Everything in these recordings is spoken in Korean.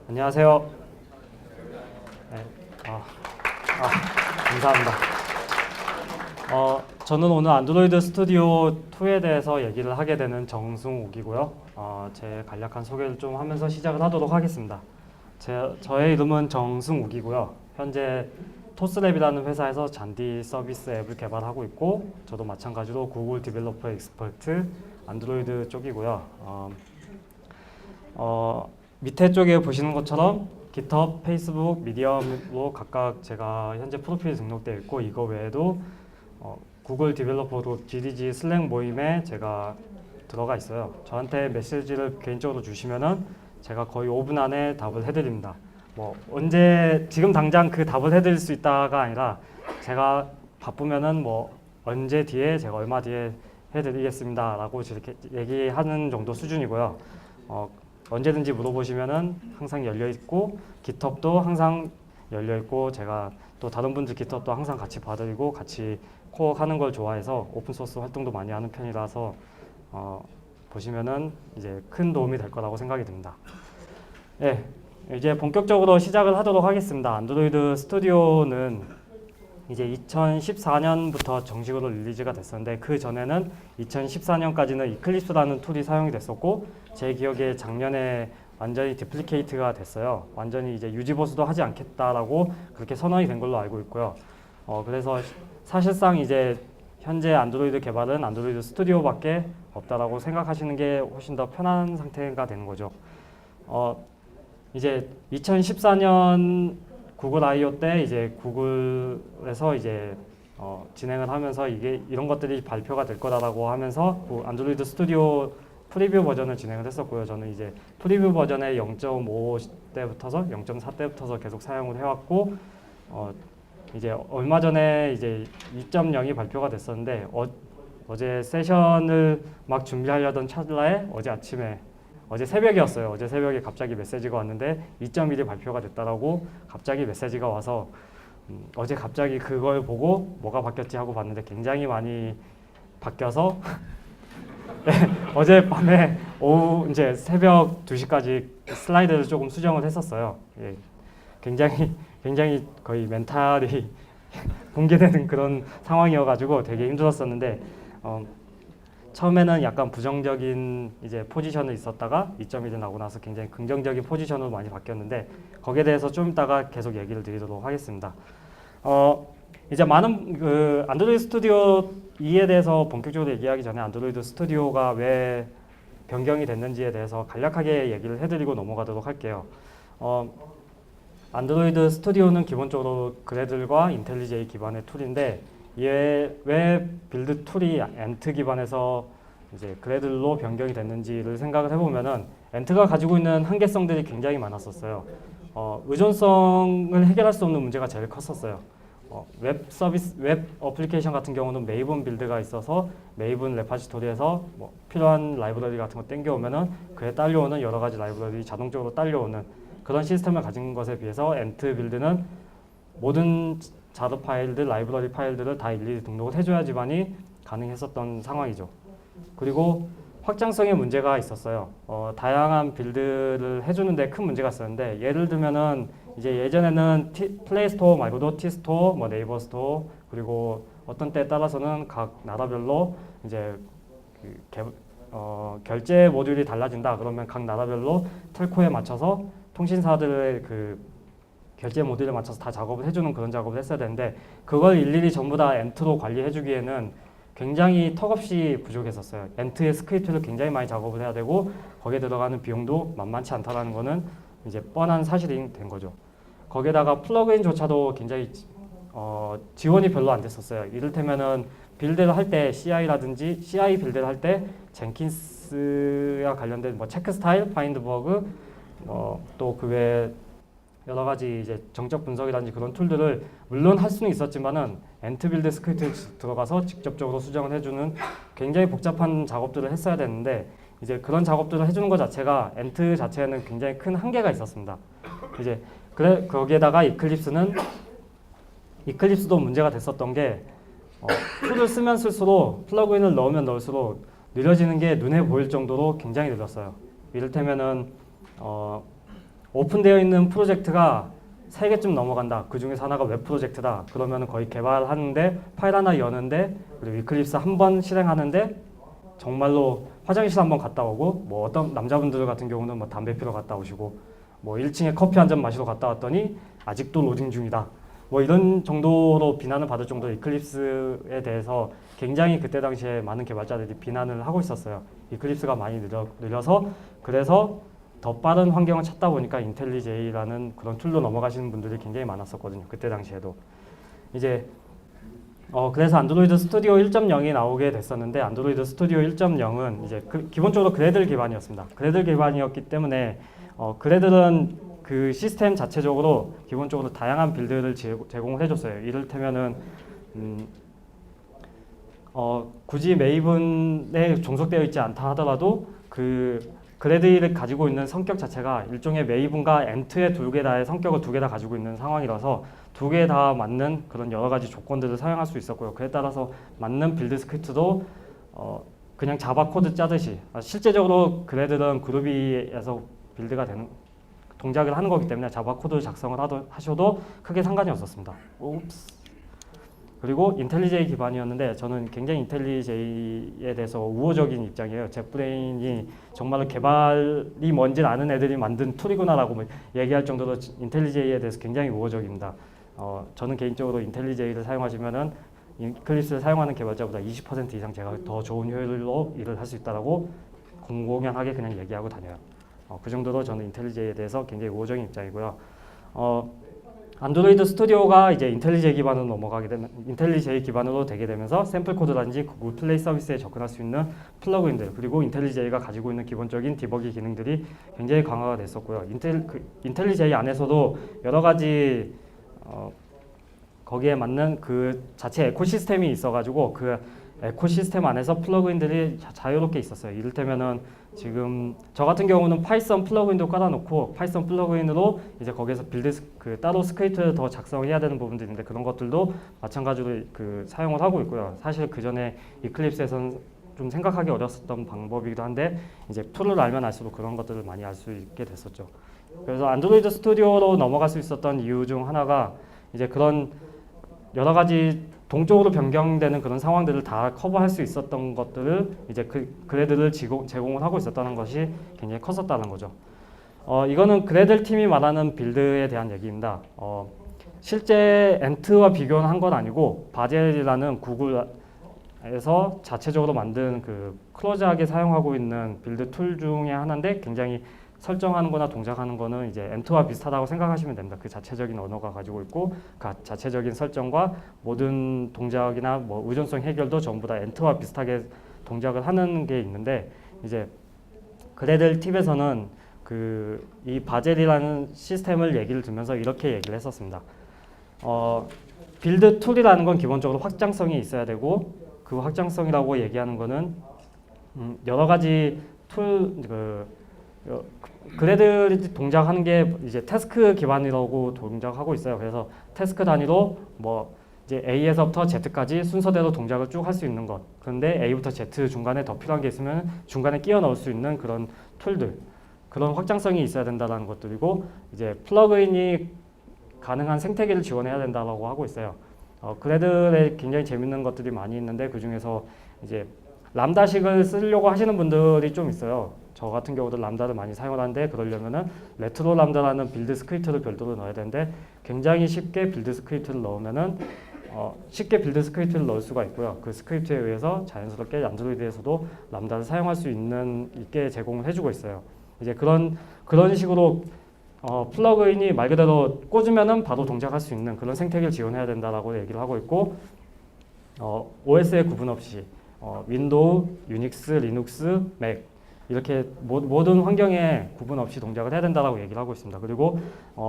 안녕하세요. 네, 감사합니다. 저는 오늘 안드로이드 스튜디오 2에 대해서 얘기를 하게 되는 정승욱이고요. 제 간략한 소개를 좀 하면서 시작을 하도록 하겠습니다. 저의 이름은 정승욱이고요. 현재 토스랩이라는 회사에서 잔디 서비스 앱을 개발하고 있고, 저도 마찬가지로 구글 디벨로퍼 익스퍼트 안드로이드 쪽이고요. 밑에 쪽에 보시는 것처럼 깃허브, 페이스북, 미디엄으로 각각 제가 현재 프로필이 등록되어 있고, 이거 외에도 구글 디벨로퍼 그룹 GDG 슬랙 모임에 제가 들어가 있어요. 저한테 메시지를 개인적으로 주시면은 제가 거의 5분 안에 답을 해드립니다. 뭐 언제 지금 당장 그 답을 해드릴 수 있다가 아니라 제가 바쁘면은 뭐 언제 뒤에 제가 얼마 뒤에 해드리겠습니다라고 이렇게 얘기하는 정도 수준이고요. 언제든지 물어보시면은 항상 열려 있고, 깃허브도 항상 열려 있고, 제가 또 다른 분들 깃허브도 항상 같이 봐드리고 같이 코어 하는 걸 좋아해서 오픈소스 활동도 많이 하는 편이라서 보시면은 이제 큰 도움이 될 거라고 생각이 듭니다. 네, 이제 본격적으로 시작을 하도록 하겠습니다. 안드로이드 스튜디오는 이제 2014년부터 정식으로 릴리즈가 됐었는데, 그 전에는 2014년까지는 이클립스라는 툴이 사용이 됐었고, 제 기억에 작년에 완전히 디플리케이트가 됐어요. 완전히 이제 유지보수도 하지 않겠다라고 그렇게 선언이 된 걸로 알고 있고요. 그래서 사실상 이제 현재 안드로이드 개발은 안드로이드 스튜디오밖에 없다라고 생각하시는 게 훨씬 더 편한 상태가 되는 거죠. 이제 2014년 구글 I/O 때 이제 구글에서 이제 진행을 하면서 이게 이런 것들이 발표가 될 거다라고 하면서 안드로이드 스튜디오 프리뷰 버전을 진행을 했었고요. 저는 이제 프리뷰 버전의 0.5 때부터서 0.4 때부터서 계속 사용을 해왔고, 이제 얼마 전에 이제 2.0이 발표가 됐었는데, 어제 세션을 막 준비하려던 찰나에 어제 새벽이었어요. 어제 새벽에 갑자기 메시지가 왔는데 2.1이 발표가 됐다라고 갑자기 메시지가 와서 어제 갑자기 그걸 보고 뭐가 바뀌었지 하고 봤는데 굉장히 많이 바뀌어서 네, 어젯밤에 오후 이제 새벽 2시까지 슬라이드를 조금 수정을 했었어요. 예, 굉장히 거의 멘탈이 붕괴되는 그런 상황이어가지고 되게 힘들었었는데, 처음에는 약간 부정적인 이제 포지션을 있었다가 2.1이 나오고 나서 굉장히 긍정적인 포지션으로 많이 바뀌었는데, 거기에 대해서 좀 이따가 계속 얘기를 드리도록 하겠습니다. 이제 많은 그 안드로이드 스튜디오 2에 대해서 본격적으로 얘기하기 전에 안드로이드 스튜디오가 왜 변경이 됐는지에 대해서 간략하게 얘기를 해드리고 넘어가도록 할게요. 안드로이드 스튜디오는 기본적으로 그래들과 인텔리제이 기반의 툴인데, 왜 빌드 툴이 엔트 기반에서 이제 그래들로 변경이 됐는지를 생각을 해보면은 엔트가 가지고 있는 한계성들이 굉장히 많았었어요. 의존성을 해결할 수 없는 문제가 제일 컸었어요. 웹 어플리케이션 같은 경우는 메이븐 빌드가 있어서 메이븐 레파지토리에서 뭐 필요한 라이브러리 같은 거 땡겨오면은 그에 딸려오는 여러 가지 라이브러리 자동적으로 딸려오는 그런 시스템을 가진 것에 비해서 엔트 빌드는 모든 자르 파일들, 라이브러리 파일들을 다 일일이 등록을 해줘야지만이 가능했었던 상황이죠. 그리고 확장성에 문제가 있었어요. 다양한 빌드를 해주는데 큰 문제가 있었는데, 예를 들면은 이제 예전에는 플레이 스토어 말고도 T 스토어, 뭐 네이버 스토어, 그리고 어떤 때에 따라서는 각 나라별로 이제 결제 모듈이 달라진다. 그러면 각 나라별로 텔코에 맞춰서 통신사들의 그 결제 모듈에 맞춰서 다 작업을 해주는 그런 작업을 했어야 되는데, 그걸 일일이 전부 다 엔트로 관리해주기에는 굉장히 턱없이 부족했었어요. 엔트의 스크립트를 굉장히 많이 작업을 해야 되고, 거기에 들어가는 비용도 만만치 않다라는 거는 이제 뻔한 사실이 된 거죠. 거기에다가 플러그인조차도 굉장히 지원이 별로 안 됐었어요. 이를테면은 빌드를 할 때 CI라든지 CI 빌드를 할 때 젠킨스와 관련된 뭐 체크 스타일, 파인드 버그, 또 그 외에 여러 가지 이제 정적 분석이라든지 그런 툴들을 물론 할 수는 있었지만은 엔트 빌드 스크립트에 들어가서 직접적으로 수정을 해주는 굉장히 복잡한 작업들을 했어야 되는데, 이제 그런 작업들을 해주는 것 자체가 엔트 자체에는 굉장히 큰 한계가 있었습니다. 이제 거기에다가 이클립스도 문제가 됐었던 게, 툴을 쓰면 쓸수록 플러그인을 넣으면 넣을수록 느려지는 게 눈에 보일 정도로 굉장히 느렸어요. 이를테면은 오픈되어 있는 프로젝트가 3개쯤 넘어간다. 그 중에서 하나가 웹 프로젝트다. 그러면 거의 개발하는데 파일 하나 여는데 그리고 이클립스 한 번 실행하는데 정말로 화장실 한번 갔다 오고 뭐 어떤 남자분들 같은 경우는 뭐 담배 피러 갔다 오시고 뭐 1층에 커피 한 잔 마시러 갔다 왔더니 아직도 로딩 중이다. 뭐 이런 정도로 비난을 받을 정도로 이클립스에 대해서 굉장히 그때 당시에 많은 개발자들이 비난을 하고 있었어요. 이클립스가 많이 느려서 그래서 더 빠른 환경을 찾다 보니까 인텔리제이라는 그런 툴로 넘어가시는 분들이 굉장히 많았었거든요. 그때 당시에도. 이제 그래서 안드로이드 스튜디오 1.0이 나오게 됐었는데 안드로이드 스튜디오 1.0은 이제 기본적으로 그래들 기반이었습니다. 그래들 기반이었기 때문에 그래들은 그 시스템 자체적으로 기본적으로 다양한 빌드를 제공을 해줬어요. 이를테면은 굳이 메이븐에 종속되어 있지 않다 하더라도 그래들이 가지고 있는 성격 자체가 일종의 메이븐과 엔트의 2개 다의 성격을 2개 다 가지고 있는 상황이라서 2개 다 맞는 그런 여러 가지 조건들을 사용할 수 있었고요. 그에 따라서 맞는 빌드 스크립트도 그냥 자바 코드 짜듯이 실제적으로 그래들은 그루비에서 빌드가 되는 동작을 하는 거기 때문에 자바 코드 작성을 하셔도 크게 상관이 없었습니다. 옵스. 그리고 인텔리제이 기반이었는데 저는 굉장히 인텔리제이에 대해서 우호적인 입장이에요. 젯브레인이 정말로 개발이 뭔지 아는 애들이 만든 툴이구나라고 얘기할 정도로 인텔리제이에 대해서 굉장히 우호적입니다. 저는 개인적으로 인텔리제이를 사용하시면은 이클립스를 사용하는 개발자보다 20% 이상 제가 더 좋은 효율로 일을 할 수 있다라고 공공연하게 그냥 얘기하고 다녀요. 그 정도로 저는 인텔리제이에 대해서 굉장히 우호적인 입장이고요. 안드로이드 스튜디오가 이제 인텔리제이 기반으로 넘어가게 되면 인텔리제이 기반으로 되게 되면서 샘플 코드라든지 구글 플레이 서비스에 접근할 수 있는 플러그인들 그리고 인텔리제이가 가지고 있는 기본적인 디버기 기능들이 굉장히 강화가 됐었고요. 인텔리제이 안에서도 여러 가지 거기에 맞는 그 자체 에코시스템이 있어가지고 그 에코시스템 안에서 플러그인들이 자유롭게 있었어요. 이를테면은 지금 저 같은 경우는 파이썬 플러그인도 깔아놓고 파이썬 플러그인으로 이제 거기에서 따로 스크립트를 더 작성해야 되는 부분들이 있는데 그런 것들도 마찬가지로 사용을 하고 있고요. 사실 그 전에 이클립스에서는 좀 생각하기 어려웠던 방법이기도 한데 이제 툴을 알면 알수록 그런 것들을 많이 알 수 있게 됐었죠. 그래서 안드로이드 스튜디오로 넘어갈 수 있었던 이유 중 하나가 이제 그런 여러 가지 동쪽으로 변경되는 그런 상황들을 다 커버할 수 있었던 것들을 이제 그래들을 제공을 하고 있었다는 것이 굉장히 컸었다는 거죠. 이거는 그래들 팀이 말하는 빌드에 대한 얘기입니다. 실제 엔트와 비교는 한 건 아니고 바젤이라는 구글에서 자체적으로 만든 그 클로즈하게 사용하고 있는 빌드 툴 중에 하나인데 굉장히 설정하는 거나 동작하는 거는 이제 엔트와 비슷하다고 생각하시면 됩니다. 그 자체적인 언어가 가지고 있고 그 자체적인 설정과 모든 동작이나 뭐 의존성 해결도 전부 다 엔트와 비슷하게 동작을 하는 게 있는데 이제 그래들 팁에서는 이 바젤이라는 시스템을 얘기를 들면서 이렇게 얘기를 했었습니다. 빌드 툴이라는 건 기본적으로 확장성이 있어야 되고 그 확장성이라고 얘기하는 거는 여러 가지 그래들이 동작하는 게 이제 태스크 기반이라고 동작하고 있어요. 그래서 태스크 단위로 뭐 이제 A에서부터 Z까지 순서대로 동작을 쭉 할 수 있는 것. 그런데 A부터 Z 중간에 더 필요한 게 있으면 중간에 끼워 넣을 수 있는 그런 툴들. 그런 확장성이 있어야 된다는 것들이고 이제 플러그인이 가능한 생태계를 지원해야 된다고 하고 있어요. 그래들에 굉장히 재밌는 것들이 많이 있는데 그 중에서 이제 람다식을 쓰려고 하시는 분들이 좀 있어요. 저 같은 경우도 람다를 많이 사용하는데 그러려면은 레트로 람다라는 빌드 스크립트를 별도로 넣어야 되는데 굉장히 쉽게 빌드 스크립트를 넣으면은 쉽게 빌드 스크립트를 넣을 수가 있고요. 그 스크립트에 의해서 자연스럽게 안드로이드에서도 람다를 사용할 수 있게 제공을 해주고 있어요. 이제 그런 식으로 플러그인이 말 그대로 꽂으면은 바로 동작할 수 있는 그런 생태계를 지원해야 된다라고 얘기를 하고 있고 OS에 구분 없이 윈도우, 유닉스, 리눅스, 맥 이렇게 모든 환경에 구분 없이 동작을 해야 된다라고 얘기를 하고 있습니다. 그리고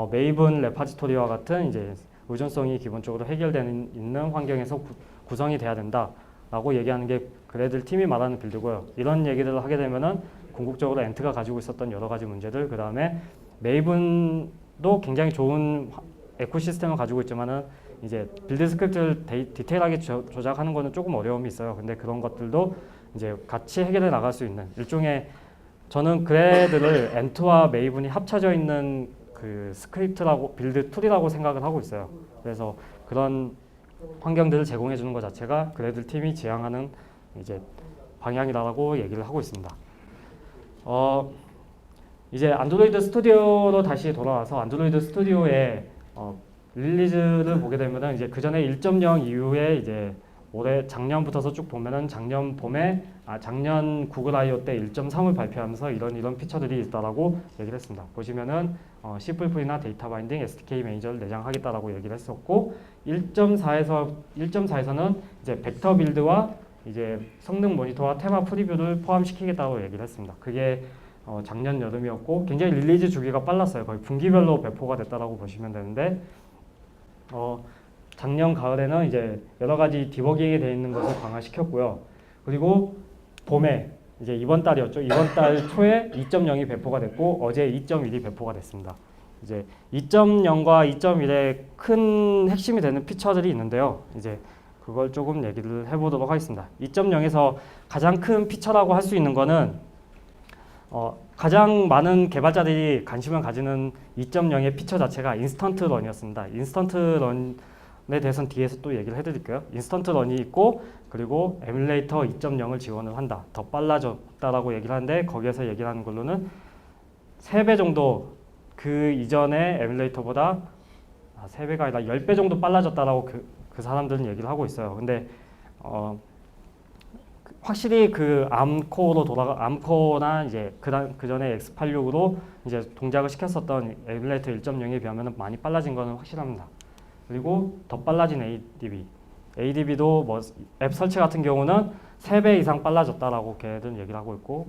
메이븐 레파지토리와 같은 이제 의존성이 기본적으로 해결되는 있는 환경에서 구성이 돼야 된다라고 얘기하는 게 그래들 팀이 말하는 빌드고요. 이런 얘기들을 하게 되면은 궁극적으로 엔트가 가지고 있었던 여러 가지 문제들, 그 다음에 메이븐도 굉장히 좋은 에코시스템을 가지고 있지만은 이제 빌드 스크립트를 디테일하게 조작하는 거는 조금 어려움이 있어요. 근데 그런 것들도 이제 같이 해결해 나갈 수 있는 일종의 저는 그래드를 엔트와 메이븐이 합쳐져 있는 그 스크립트라고 빌드 툴이라고 생각을 하고 있어요. 그래서 그런 환경들을 제공해 주는 것 자체가 그래드 팀이 지향하는 이제 방향이라고 얘기를 하고 있습니다. 이제 안드로이드 스튜디오로 다시 돌아와서 안드로이드 스튜디오의 릴리즈를 보게 되면은 이제 그 전에 1.0 이후에 이제 올해 작년부터서 쭉 보면은 작년 구글 I/O 때 1.3을 발표하면서 이런 피처들이 있다라고 얘기를 했습니다. 보시면은 C++나 데이터 바인딩, SDK 매니저를 내장하겠다라고 얘기를 했었고 1.4에서는 이제 벡터 빌드와 이제 성능 모니터와 테마 프리뷰를 포함시키겠다고 얘기를 했습니다. 그게 작년 여름이었고 굉장히 릴리즈 주기가 빨랐어요. 거의 분기별로 배포가 됐다라고 보시면 되는데 작년 가을에는 이제 여러 가지 디버깅이 되어 있는 것을 강화시켰고요. 그리고 봄에 이제 이번 달이었죠. 이번 달 초에 2.0이 배포가 됐고 어제 2.1이 배포가 됐습니다. 이제 2.0과 2.1의 큰 핵심이 되는 피처들이 있는데요. 이제 그걸 조금 얘기를 해보도록 하겠습니다. 2.0에서 가장 큰 피처라고 할 수 있는 거는 가장 많은 개발자들이 관심을 가지는 2.0의 피처 자체가 인스턴트 런이었습니다. 인스턴트 런에 대해서는 뒤에서 또 얘기를 해드릴게요. 인스턴트 런이 있고 그리고 에뮬레이터 2.0을 지원을 한다. 더 빨라졌다라고 얘기를 하는데 거기에서 얘기를 하는 걸로는 3배 정도 그 이전의 에뮬레이터보다 3배가 아니라 10배 정도 빨라졌다라고 그 사람들은 얘기를 하고 있어요. 근데 확실히 그 암코나 이제 그 전에 X86으로 이제 동작을 시켰었던 에뮬레이터 1.0에 비하면 많이 빨라진 것은 확실합니다. 그리고 더 빨라진 ADB도 뭐 앱 설치 같은 경우는 3배 이상 빨라졌다라고 걔들은 얘기를 하고 있고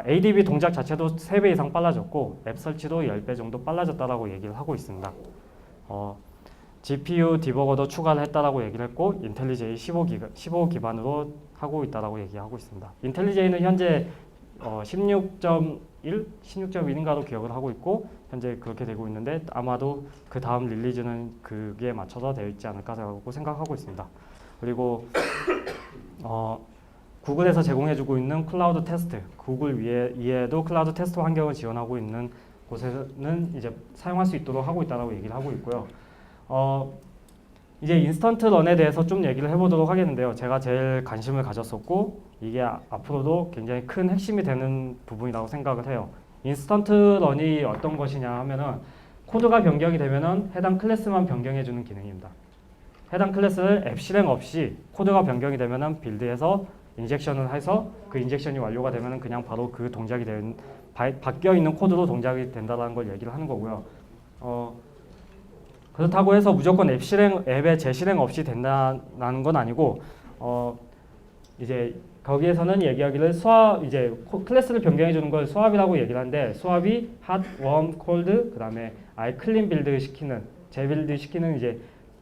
ADB 동작 자체도 3배 이상 빨라졌고 앱 설치도 10배 정도 빨라졌다라고 얘기를 하고 있습니다. GPU 디버거도 추가를 했다라고 얘기를 했고 인텔리제이 15 기반으로 하고 있다라고 얘기하고 있습니다. 인텔리제이는 현재 16.1인가로 기억을 하고 있고 현재 그렇게 되고 있는데 아마도 그 다음 릴리즈는 그게 맞춰서 되어 있지 않을까라고 생각하고 있습니다. 그리고 구글에서 제공해주고 있는 클라우드 테스트, 구글 위에도 클라우드 테스트 환경을 지원하고 있는 곳에는 이제 사용할 수 있도록 하고 있다라고 얘기를 하고 있고요. 이제 인스턴트 런에 대해서 좀 얘기를 해보도록 하겠는데요. 제가 제일 관심을 가졌었고 이게 앞으로도 굉장히 큰 핵심이 되는 부분이라고 생각을 해요. 인스턴트 런이 어떤 것이냐 하면은 코드가 변경이 되면은 해당 클래스만 변경해주는 기능입니다. 해당 클래스를 앱 실행 없이 코드가 변경이 되면은 빌드에서 인젝션을 해서 그 인젝션이 완료가 되면은 그냥 바로 그 동작이 바뀌어 있는 코드로 동작이 된다는 걸 얘기를 하는 거고요. 그렇다고 해서 무조건 앱의 재실행 없이 된다는 건 아니고 이제 거기에서는 얘기하기를 이제 클래스를 변경해 주는 걸 스왑이라고 얘기를 하는데 스왑이 핫, 웜, 콜드 그다음에 아예 클린 빌드 시키는 재빌드 시키는 이제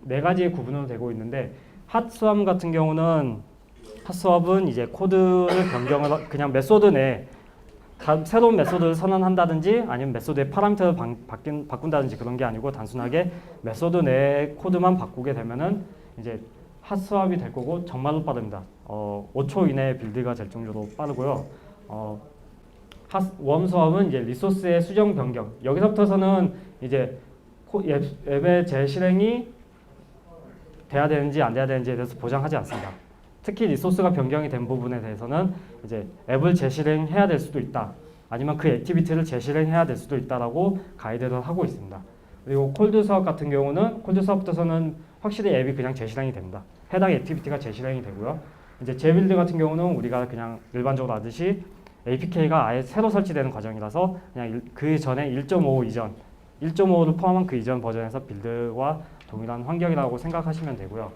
4가지의 구분으로 되고 있는데 핫 스왑 같은 경우는 핫 스왑은 이제 코드를 변경을 그냥 메소드 내 새로운 메소드를 선언한다든지 아니면 메소드의 파라미터를 바꾼다든지 그런 게 아니고 단순하게 메소드 내 코드만 바꾸게 되면은 이제 핫 스왑이 될 거고 정말로 빠릅니다. 5초 이내에 빌드가 될 정도로 빠르고요. 웜 스왑은 이제 리소스의 수정 변경. 여기서부터서는 이제 앱의 재실행이 돼야 되는지 안 돼야 되는지에 대해서 보장하지 않습니다. 특히 리소스가 변경이 된 부분에 대해서는 이제 앱을 재실행해야 될 수도 있다. 아니면 그 액티비티를 재실행해야 될 수도 있다라고 가이드를 하고 있습니다. 그리고 콜드 스왑 같은 경우는 콜드 스왑부터서는 확실히 앱이 그냥 재실행이 됩니다. 해당 액티비티가 재실행이 되고요. 이제 재빌드 같은 경우는 우리가 그냥 일반적으로 하듯이 APK가 아예 새로 설치되는 과정이라서 그냥 그 전에 1.5 이전, 1.5를 포함한 그 이전 버전에서 빌드와 동일한 환경이라고 생각하시면 되고요.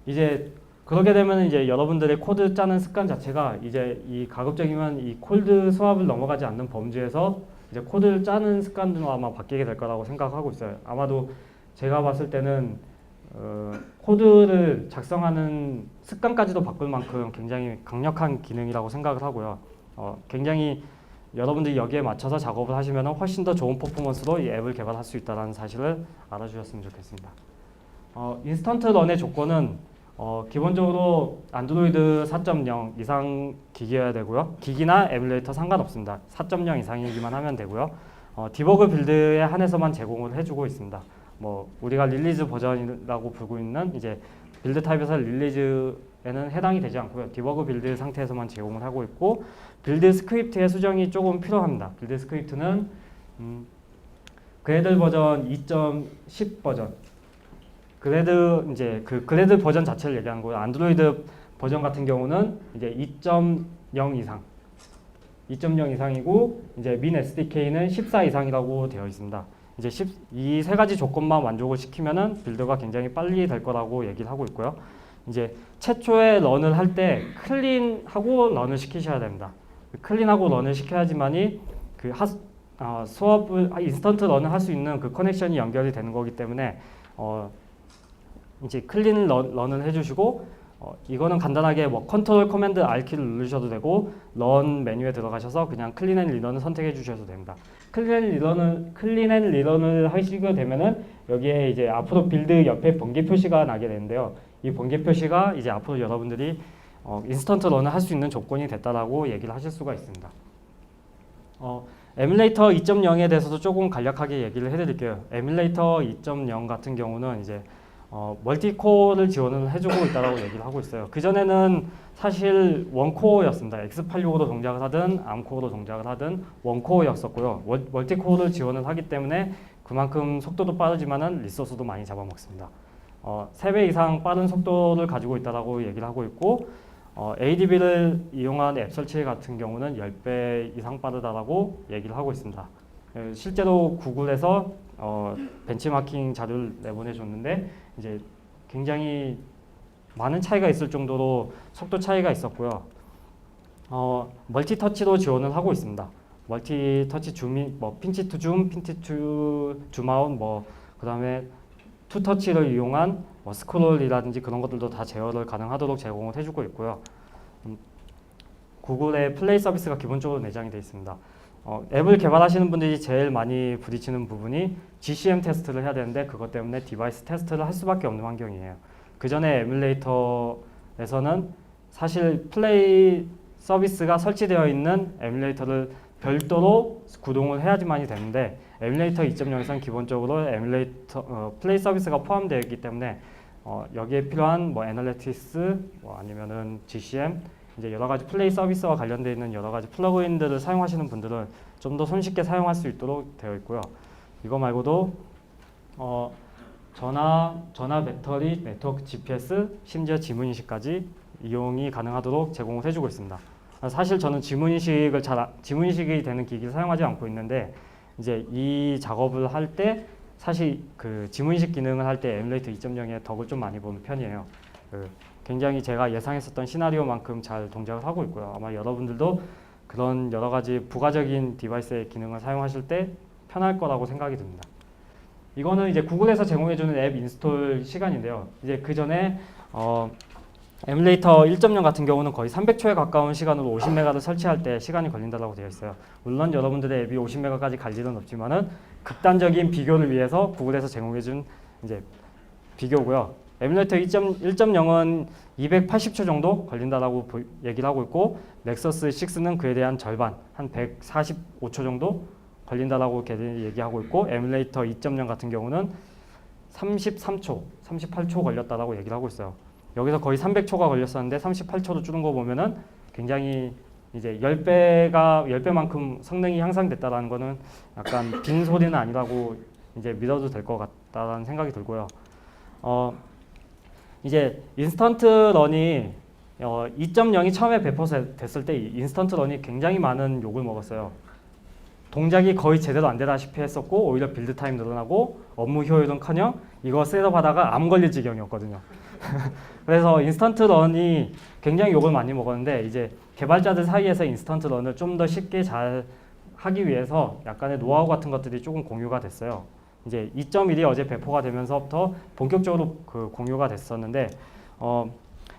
이제 그러게 되면 이제 여러분들의 코드 짜는 습관 자체가 이제 이 가급적이면 이 콜드 스왑을 넘어가지 않는 범주에서 이제 코드를 짜는 습관도 아마 바뀌게 될 거라고 생각하고 있어요. 아마도 제가 봤을 때는 코드를 작성하는 습관까지도 바꿀 만큼 굉장히 강력한 기능이라고 생각을 하고요. 굉장히 여러분들이 여기에 맞춰서 작업을 하시면 훨씬 더 좋은 퍼포먼스로 이 앱을 개발할 수 있다는 사실을 알아주셨으면 좋겠습니다. 인스턴트 런의 조건은 기본적으로 안드로이드 4.0 이상 기기여야 되고요. 기기나 에뮬레이터 상관없습니다. 4.0 이상이기만 하면 되고요. 디버그 빌드에 한해서만 제공을 해주고 있습니다. 뭐 우리가 릴리즈 버전이라고 부르고 있는 이제 빌드 타입에서 릴리즈에는 해당이 되지 않고요. 디버그 빌드 상태에서만 제공을 하고 있고 빌드 스크립트의 수정이 조금 필요합니다. 빌드 스크립트는 그래들 버전 2.10 버전 그래드 버전 자체를 얘기하는 거예요. 안드로이드 버전 같은 경우는 이제 2.0 이상 2.0 이상이고 이제 민 SDK는 14 이상이라고 되어 있습니다. 이제 이 세 가지 조건만 만족을 시키면은 빌드가 굉장히 빨리 될 거라고 얘기를 하고 있고요. 이제 최초에 런을 할 때 클린하고 런을 시키셔야 됩니다. 클린하고 런을 시켜야지만이 그 수업을 인스턴트 런을 할 수 있는 그 커넥션이 연결이 되는 거기 때문에 이제 클린 런을 해주시고 이거는 간단하게 뭐 컨트롤 커맨드 R키를 누르셔도 되고 런 메뉴에 들어가셔서 그냥 클린 앤 리런을 선택해 주셔도 됩니다. 클린 앤 리런을 하시게 되면은 여기에 이제 앞으로 빌드 옆에 번개 표시가 나게 되는데요. 이 번개 표시가 이제 앞으로 여러분들이 인스턴트 런을 할 수 있는 조건이 됐다라고 얘기를 하실 수가 있습니다. 에뮬레이터 2.0에 대해서도 조금 간략하게 얘기를 해드릴게요. 에뮬레이터 2.0 같은 경우는 이제 멀티코어를 지원을 해주고 있다고 얘기를 하고 있어요. 그전에는 사실 원코어였습니다. X86으로 동작을 하든 암코어로 동작을 하든 원코어였었고요. 멀티코어를 지원을 하기 때문에 그만큼 속도도 빠르지만은 리소스도 많이 잡아먹습니다. 3배 이상 빠른 속도를 가지고 있다고 얘기를 하고 있고 ADB를 이용한 앱 설치 같은 경우는 10배 이상 빠르다라고 얘기를 하고 있습니다. 실제로 구글에서 벤치마킹 자료를 내보내줬는데 이제 굉장히 많은 차이가 있을 정도로 속도 차이가 있었고요. 멀티터치로 지원을 하고 있습니다. 멀티터치 줌인, 핀치 투 줌, 핀치 투 줌아웃, 그다음에 투터치를 이용한 스크롤이라든지 그런 것들도 다 제어를 가능하도록 제공을 해주고 있고요. 구글의 플레이 서비스가 기본적으로 내장이 되어 있습니다. 앱을 개발하시는 분들이 제일 많이 부딪히는 부분이 GCM 테스트를 해야 되는데 그것 때문에 디바이스 테스트를 할 수밖에 없는 환경이에요. 그 전에 에뮬레이터에서는 사실 플레이 서비스가 설치되어 있는 에뮬레이터를 별도로 구동을 해야지만이 되는데 에뮬레이터 2.0에서는 기본적으로 플레이 서비스가 포함되어 있기 때문에 여기에 필요한 애널리티스 아니면은 GCM 이제 여러 가지 플레이 서비스와 관련되어 있는 여러 가지 플러그인들을 사용하시는 분들은 좀 더 손쉽게 사용할 수 있도록 되어 있고요. 이거 말고도 전화 배터리, 네트워크 GPS, 심지어 지문 인식까지 이용이 가능하도록 제공을 해주고 있습니다. 사실 저는 지문 인식이 되는 기기를 사용하지 않고 있는데 이제 이 작업을 할 때 사실 그 지문 인식 기능을 할 때 에뮬레이터 2.0에 덕을 좀 많이 보는 편이에요. 굉장히 제가 예상했었던 시나리오만큼 잘 동작을 하고 있고요. 아마 여러분들도 그런 여러 가지 부가적인 디바이스의 기능을 사용하실 때 편할 거라고 생각이 듭니다. 이거는 이제 구글에서 제공해주는 앱 인스톨 시간인데요. 이제 그 전에 에뮬레이터 1.0 같은 경우는 거의 300초에 가까운 시간으로 50메가를 설치할 때 시간이 걸린다고 되어 있어요. 물론 여러분들의 앱이 50메가까지 갈 일은 없지만은 극단적인 비교를 위해서 구글에서 제공해준 이제 비교고요. 에뮬레이터 1.0은 280초 정도 걸린다라고 얘기를 하고 있고 넥서스 6는 그에 대한 절반, 한 145초 정도 걸린다라고 얘기하고 있고 에뮬레이터 2.0 같은 경우는 33초, 38초 걸렸다라고 얘기를 하고 있어요. 여기서 거의 300초가 걸렸었는데 38초로 줄은 거 보면은 굉장히 이제 10배만큼 성능이 향상됐다라는 거는 약간 빈 소리는 아니라고 이제 믿어도 될 것 같다라는 생각이 들고요. 이제 인스턴트 런이 2.0이 처음에 배포됐을 때 인스턴트 런이 굉장히 많은 욕을 먹었어요. 동작이 거의 제대로 안 되다시피 했었고 오히려 빌드 타임 늘어나고 업무 효율은커녕 이거 셋업하다가 암 걸릴 지경이었거든요. 그래서 인스턴트 런이 굉장히 욕을 많이 먹었는데 이제 개발자들 사이에서 인스턴트 런을 좀 더 쉽게 잘 하기 위해서 약간의 노하우 같은 것들이 조금 공유가 됐어요. 이제 2.1이 어제 배포가 되면서부터 본격적으로 그 공유가 됐었는데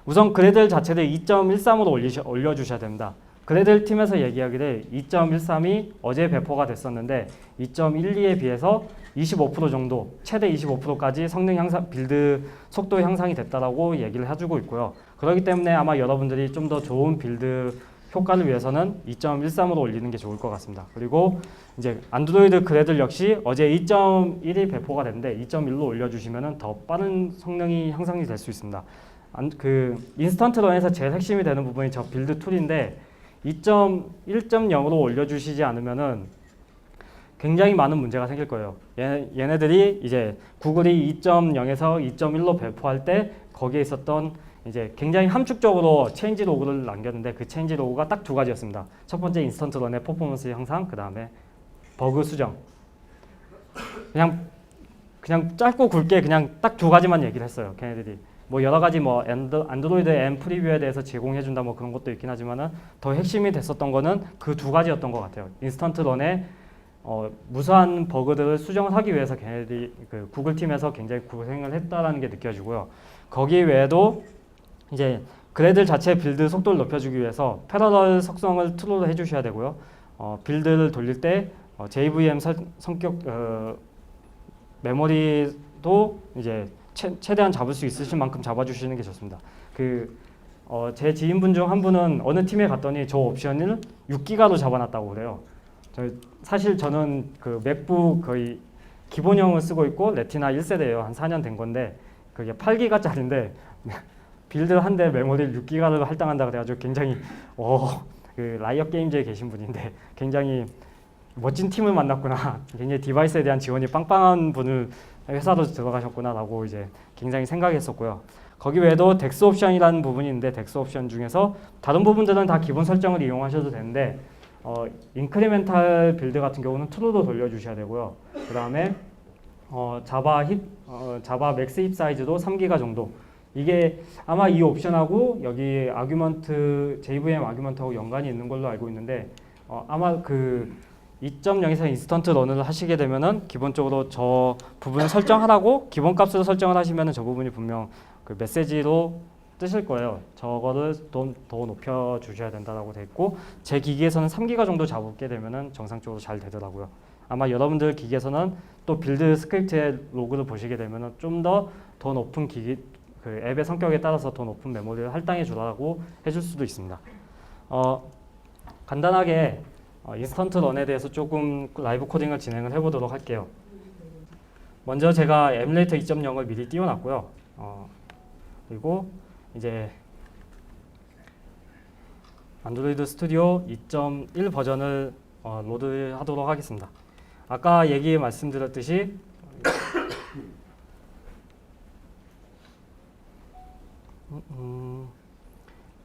우선 그래들 자체를 2.13으로 올려주셔야 됩니다. 그래들 팀에서 얘기하기를 2.13이 어제 배포가 됐었는데 2.12에 비해서 25% 정도, 최대 25%까지 성능 향상, 빌드 속도 향상이 됐다라고 얘기를 해주고 있고요. 그렇기 때문에 아마 여러분들이 좀 더 좋은 빌드 효과를 위해서는 2.13으로 올리는 게 좋을 것 같습니다. 그리고 이제 안드로이드 그래들 역시 어제 2.1이 배포가 됐는데 2.1로 올려주시면 더 빠른 성능이 향상이 될 수 있습니다. 그 인스턴트 런에서 제일 핵심이 되는 부분이 저 빌드 툴인데 2.1.0으로 올려주시지 않으면은 굉장히 많은 문제가 생길 거예요. 얘네들이 이제 구글이 2.0에서 2.1로 배포할 때 거기에 있었던 이제 굉장히 함축적으로 체인지 로그를 남겼는데 그 체인지 로그가 딱 두 가지였습니다. 첫 번째 인스턴트 런의 퍼포먼스 향상, 그 다음에 버그 수정. 그냥 짧고 굵게 그냥 딱 두 가지만 얘기를 했어요. 걔네들이. 뭐 여러 가지 뭐 안드로이드 M 프리뷰에 대해서 제공해준다 뭐 그런 것도 있긴 하지만은 더 핵심이 됐었던 거는 그 두 가지였던 것 같아요. 인스턴트 런에 무수한 버그들을 수정을 하기 위해서 걔네들이 그 구글 팀에서 굉장히 고생을 했다라는 게 느껴지고요. 거기 외에도 이제 그래들 자체 빌드 속도를 높여주기 위해서 패러럴 속성을 트루로 해주셔야 되고요. 빌드를 돌릴 때 JVM 성격 메모리도 이제 최대한 잡을 수 있으실 만큼 잡아주시는 게 좋습니다. 제 지인분 중 한 분은 어느 팀에 갔더니 저 옵션을 6기가로 잡아놨다고 그래요. 사실 저는 그 맥북 거의 기본형을 쓰고 있고 레티나 1세대예요. 한 4년 된 건데 그게 8기가짜리인데 빌드 한 대 메모리를 6기가로 할당한다 그래가지고 굉장히 그 라이엇 게임즈에 계신 분인데 굉장히 멋진 팀을 만났구나. 굉장히 디바이스에 대한 지원이 빵빵한 분을 회사로 들어가셨구나라고 이제 굉장히 생각했었고요. 거기 외에도 덱스 옵션이라는 부분이 있는데 덱스 옵션 중에서 다른 부분들은 다 기본 설정을 이용하셔도 되는데 인크리멘탈 빌드 같은 경우는 트루로 돌려주셔야 되고요. 그 다음에 자바 맥스 힙 사이즈도 3기가 정도. 이게 아마 이 옵션하고 여기 아규먼트 JVM 아규먼트하고 연관이 있는 걸로 알고 있는데 아마 그 2.0에서 인스턴트 런을 하시게 되면은 기본적으로 저 부분을 설정하라고 기본 값으로 설정을 하시면은 저 부분이 분명 그 메시지로 뜨실 거예요. 저거를 더 높여 주셔야 된다라고 돼 있고 제 기기에서는 3기가 정도 잡게 되면은 정상적으로 잘 되더라고요. 아마 여러분들 기기에서는 또 빌드 스크립트의 로그를 보시게 되면은 좀 더 높은 기기 그 앱의 성격에 따라서 더 높은 메모리를 할당해 주라고 해줄 수도 있습니다. 간단하게 인스턴트 런에 대해서 조금 라이브 코딩을 진행을 해보도록 할게요. 먼저 제가 에뮬레이터 2.0을 미리 띄워놨고요. 그리고 이제 안드로이드 스튜디오 2.1 버전을 로드하도록 하겠습니다. 아까 말씀드렸듯이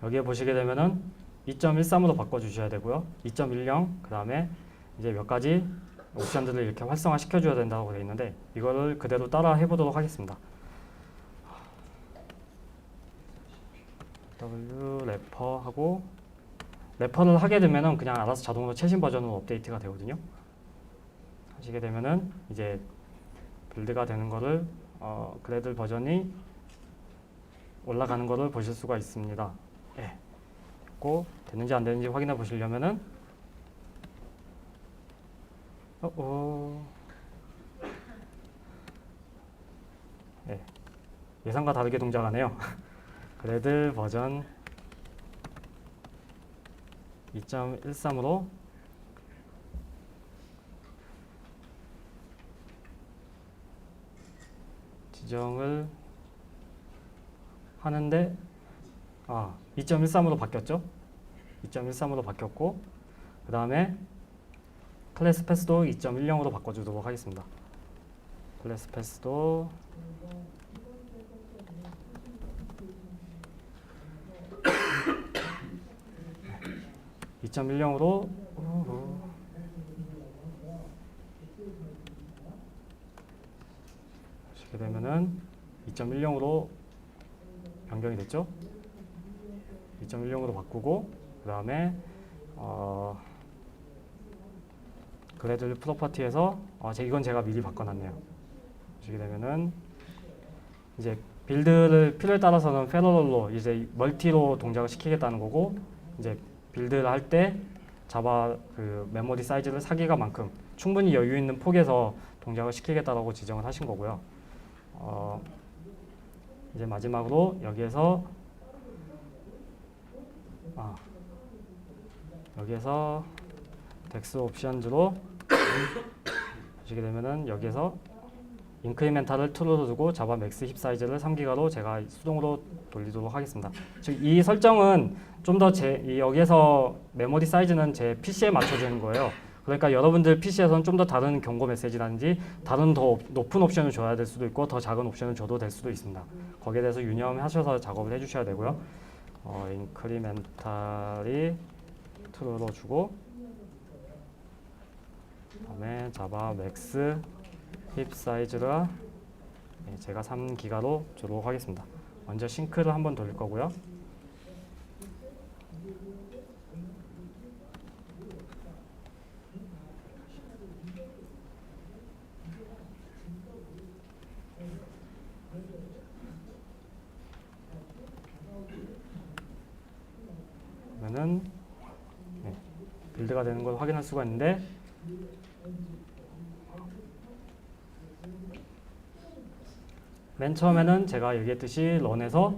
여기에 보시게 되면은 2.13으로 바꿔주셔야 되고요. 2.10 그 다음에 이제 몇 가지 옵션들을 이렇게 활성화 시켜줘야 된다고 되어 있는데 이거를 그대로 따라 해보도록 하겠습니다. W 래퍼 하고 래퍼를 하게 되면은 그냥 알아서 자동으로 최신 버전으로 업데이트가 되거든요. 하시게 되면은 이제 빌드가 되는 거를 그래들 버전이 올라가는 거를 보실 수가 있습니다. 예. 고 되는지 안 되는지 확인해 보시려면은 예. 예상과 다르게 동작하네요. 그래들 버전 2.13으로 지정을 하는데 2.13으로 바뀌었죠. 2.13으로 바뀌었고 그 다음에 클래스 패스도 2.10으로 바꿔주도록 하겠습니다. 클래스 패스도 2.10으로 하시게 되면은 2.10으로 변경이 됐죠. 2.10으로 바꾸고 그 다음에 그래들 프로퍼티에서 이건 제가 미리 바꿔놨네요. 보시게 되면은 이제 빌드를 필요에 따라서는 패러럴로 이제 멀티로 동작을 시키겠다는 거고 이제 빌드를 할 때 자바 그 메모리 사이즈를 4기가만큼 충분히 여유 있는 폭에서 동작을 시키겠다라고 지정을 하신 거고요. 이제 마지막으로 여기에서 덱스 옵션즈로 보시게 되면은 여기에서 인크리멘탈을 true 두고 자바 맥스 힙 사이즈를 3기가로 제가 수동으로 돌리도록 하겠습니다. 즉 이 설정은 좀 더 여기에서 메모리 사이즈는 제 PC에 맞춰지는 거예요. 그러니까 여러분들 PC에서는 좀 더 다른 경고 메시지라든지 다른 더 높은 옵션을 줘야 될 수도 있고 더 작은 옵션을 줘도 될 수도 있습니다. 거기에 대해서 유념하셔서 작업을 해주셔야 되고요. 인크리멘탈이 true로 주고 그다음에 자바 맥스 힙 사이즈가 제가 3기가로 주도록 하겠습니다. 먼저 싱크를 한번 돌릴 거고요. 그러면은 빌드가 되는 걸 확인할 수가 있는데 맨 처음에는 제가 얘기했듯이 런에서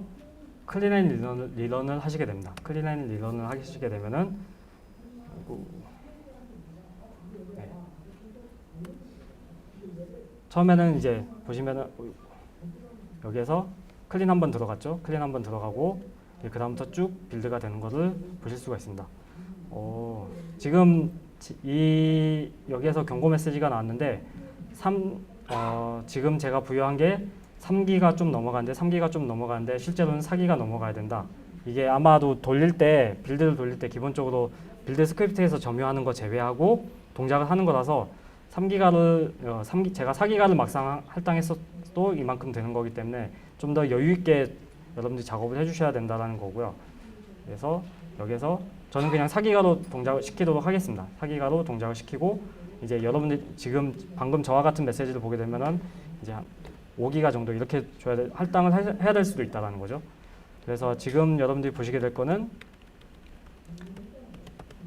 클린 앤 리런을 하시게 됩니다. 클린 앤 리런을 하시게 되면은 처음에는 이제 보시면은 여기에서 클린 한번 들어갔죠. 클린 한번 들어가고 그 다음부터 쭉 빌드가 되는 것을 보실 수가 있습니다. 지금 여기에서 경고 메시지가 나왔는데 지금 제가 부여한 게 3기가 좀 넘어가는데 실제로는 4기가 넘어가야 된다. 이게 아마도 빌드를 돌릴 때 기본적으로 빌드 스크립트에서 점유하는 거 제외하고 동작을 하는 거라서 제가 4기가를 막상 할당했어도 이만큼 되는 거기 때문에 좀 더 여유 있게 여러분들이 작업을 해주셔야 된다는 거고요. 그래서 여기서 저는 그냥 4기가로 동작을 시키도록 하겠습니다. 4기가로 동작을 시키고 이제 여러분들 지금 방금 저와 같은 메시지를 보게 되면은 이제 한 5기가 정도 이렇게 할당을 해야 될 수도 있다는 거죠. 그래서 지금 여러분들이 보시게 될 거는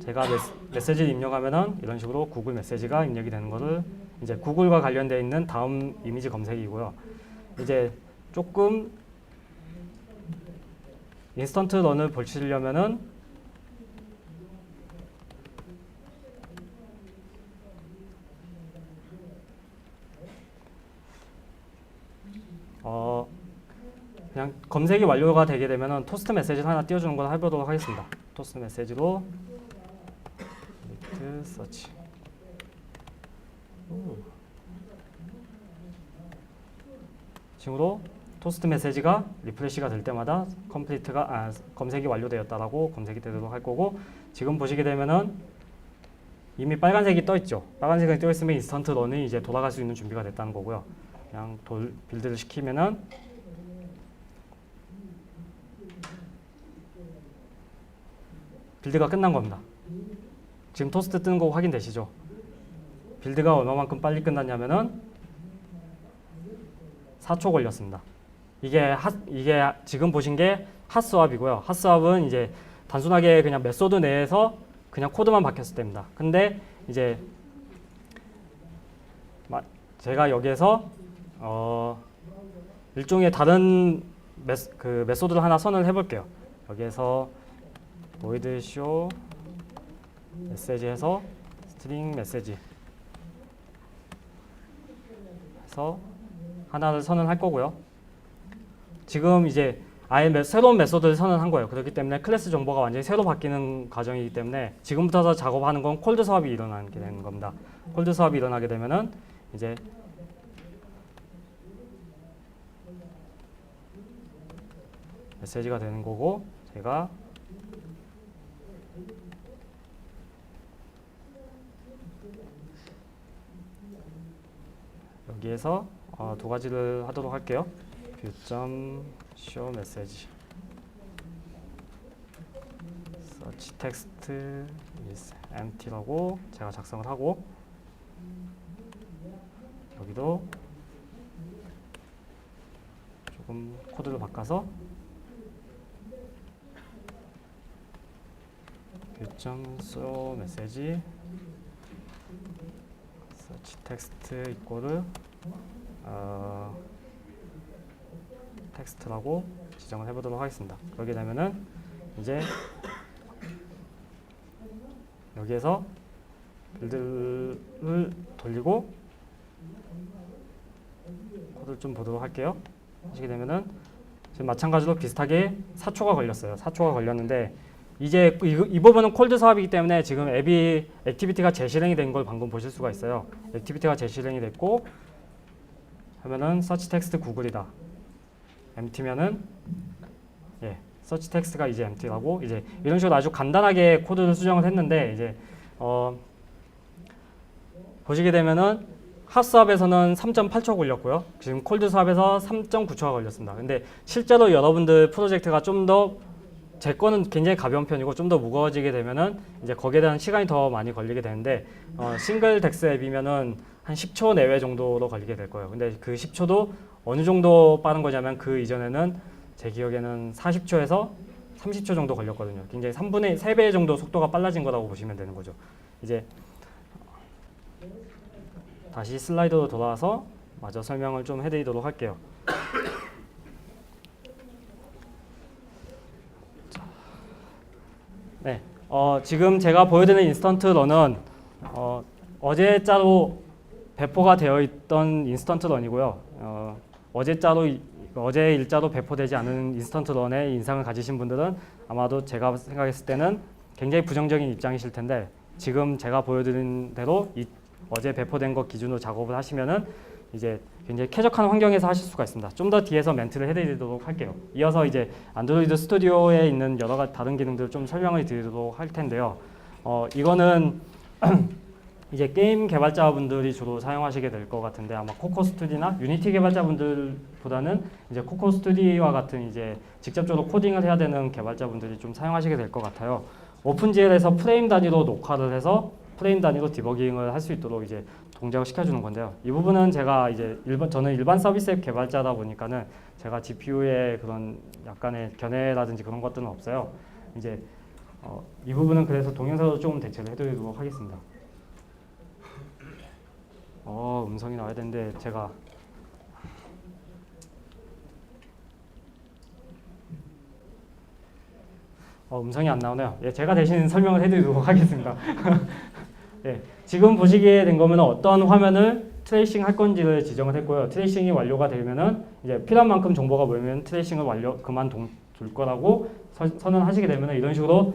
제가 메시지를 입력하면은 이런 식으로 구글 메시지가 입력이 되는 거를 이제 구글과 관련되어 있는 다음 이미지 검색이고요. 이제 조금 인스턴트 런을 보시려면은 그냥 검색이 완료가 되게 되면은 토스트 메시지를 하나 띄워주는 걸 해보도록 하겠습니다. 토스트 메시지로 서치 지금으로 토스트 메시지가 리프레시가 될 때마다 검색이 완료되었다라고 검색이 되도록 할 거고 지금 보시게 되면은 이미 빨간색이 떠 있죠. 빨간색이 떠 있으면 인스턴트 런이 이제 돌아갈 수 있는 준비가 됐다는 거고요. 그냥 빌드를 시키면은 빌드가 끝난 겁니다. 지금 토스트 뜨는 거 확인되시죠? 빌드가 얼마만큼 빨리 끝났냐면은 4초 걸렸습니다. 이게 지금 보신 게 핫스왑이고요. 핫스왑은 이제 단순하게 그냥 메소드 내에서 그냥 코드만 바뀌었을 때입니다. 근데 이제 제가 여기에서 일종의 다른 메소드를 하나 선을 해볼게요. 여기에서 void show 메시지 해서 string 메시지 해서 하나를 선언할 거고요. 지금 이제 아예 새로운 메소드를 선언한 거예요. 그렇기 때문에 클래스 정보가 완전히 새로 바뀌는 과정이기 때문에 지금부터 작업하는 건 콜드 스왑이 일어나게 되는 겁니다. 콜드 스왑이 일어나게 되면은 이제 메시지가 되는 거고 제가 여기에서 두 가지를 하도록 할게요. view.show message search text is empty라고 제가 작성을 하고 여기도 조금 코드를 바꿔서 view.show 메시지 search text 이꼬르 텍스트라고 지정을 해보도록 하겠습니다. 그렇게 되면은 이제 여기에서 빌드를 돌리고 코드를 좀 보도록 할게요. 하시게 되면은 지금 마찬가지로 비슷하게 4초가 걸렸어요. 4초가 걸렸는데 이제 이 부분은 콜드 사업이기 때문에 지금 앱이 액티비티가 재실행이 된 걸 방금 보실 수가 있어요. 액티비티가 재실행이 됐고 하면은 서치 텍스트 구글이다. empty면은 서치 텍스트가 이제 empty라고 이제 이런 식으로 아주 간단하게 코드를 수정을 했는데 이제 보시게 되면은 핫 수압에서는 3.8초 걸렸고요. 지금 콜드 수압에서 3.9초가 걸렸습니다. 근데 실제로 여러분들 프로젝트가 좀 더 제 거는 굉장히 가벼운 편이고 좀 더 무거워지게 되면은 이제 거기에 대한 시간이 더 많이 걸리게 되는데 싱글 덱스 앱이면은 한 10초 내외 정도로 걸리게 될 거예요. 근데 그 10초도 어느 정도 빠른 거냐면 그 이전에는 제 기억에는 40초에서 30초 정도 걸렸거든요. 굉장히 3배 정도 속도가 빨라진 거라고 보시면 되는 거죠. 이제 다시 슬라이드로 돌아와서 마저 설명을 좀 해드리도록 할게요. 네, 지금 제가 보여드리는 인스턴트 런은 어제자로 배포가 되어 있던 인스턴트 런이고요. 어제 일자로 배포되지 않은 인스턴트 런의 인상을 가지신 분들은 아마도 제가 생각했을 때는 굉장히 부정적인 입장이실 텐데 지금 제가 보여드린 대로 어제 배포된 것 기준으로 작업을 하시면은 이제 굉장히 쾌적한 환경에서 하실 수가 있습니다. 좀 더 뒤에서 멘트를 해드리도록 할게요. 이어서 이제 안드로이드 스튜디오에 있는 여러 가지 다른 기능들을 좀 설명을 드리도록 할 텐데요. 이거는 이제 게임 개발자분들이 주로 사용하시게 될 것 같은데 아마 코코 스튜디오나 유니티 개발자분들보다는 이제 코코 스튜디오와 같은 이제 직접적으로 코딩을 해야 되는 개발자분들이 좀 사용하시게 될 것 같아요. 오픈GL에서 프레임 단위로 녹화를 해서 프레임 단위로 디버깅을 할 수 있도록 이제 동작을 시켜주는 건데요. 이 부분은 제가 이제 저는 일반 서비스 앱 개발자다 보니까는 제가 GPU에 그런 약간의 견해라든지 그런 것들은 없어요. 이제 이 부분은 그래서 동영상으로 조금 대체를 해드리도록 하겠습니다. 음성이 나와야 되는데 제가 음성이 안 나오네요. 제가 대신 설명을 해드리도록 하겠습니다. 지금 보시게 된 거면 어떤 화면을 트레이싱 할 건지를 지정을 했고요. 트레이싱이 완료가 되면은 이제 필요한 만큼 정보가 모이면 트레이싱을 그만둘 거라고 선언하시게 되면 이런 식으로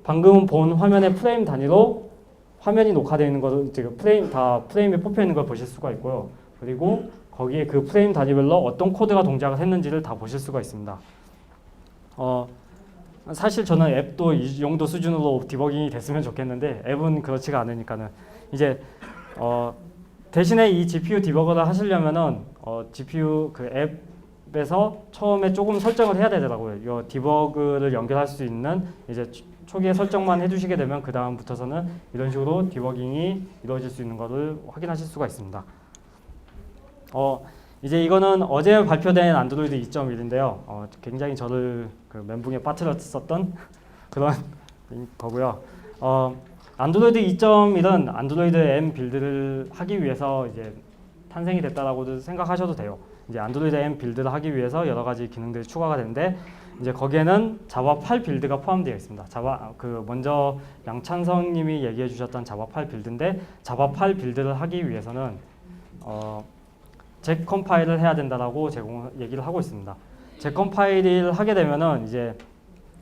방금 본 화면의 프레임 단위로 화면이 녹화되어 있는 것을 지금 프레임이 뽑혀 있는 걸 보실 수가 있고요. 그리고 거기에 그 프레임 단위별로 어떤 코드가 동작을 했는지를 다 보실 수가 있습니다. 사실 저는 앱도 이 정도 수준으로 디버깅이 됐으면 좋겠는데 앱은 그렇지가 않으니까는 이제 대신에 이 GPU 디버거를 하시려면은 GPU 그 앱에서 처음에 조금 설정을 해야 되더라고요. 이 디버그를 연결할 수 있는 이제 초기에 설정만 해주시게 되면 그 다음부터서는 이런 식으로 디버깅이 이루어질 수 있는 것을 확인하실 수가 있습니다. 이제 이거는 어제 발표된 안드로이드 2.1인데요. 굉장히 저를 그 멘붕에 빠뜨렸었던 그런 거고요. 안드로이드 2.1은 안드로이드 M 빌드를 하기 위해서 이제 탄생이 됐다라고도 생각하셔도 돼요. 이제 안드로이드 M 빌드를 하기 위해서 여러 가지 기능들이 추가가 되는데 이제 거기에는 자바 8 빌드가 포함되어 있습니다. 먼저 양찬성님이 얘기해 주셨던 자바 8 빌드인데 자바 8 빌드를 하기 위해서는 잭 컴파일을 해야 된다라고 얘기를 하고 있습니다. 잭 컴파일을 하게 되면은 이제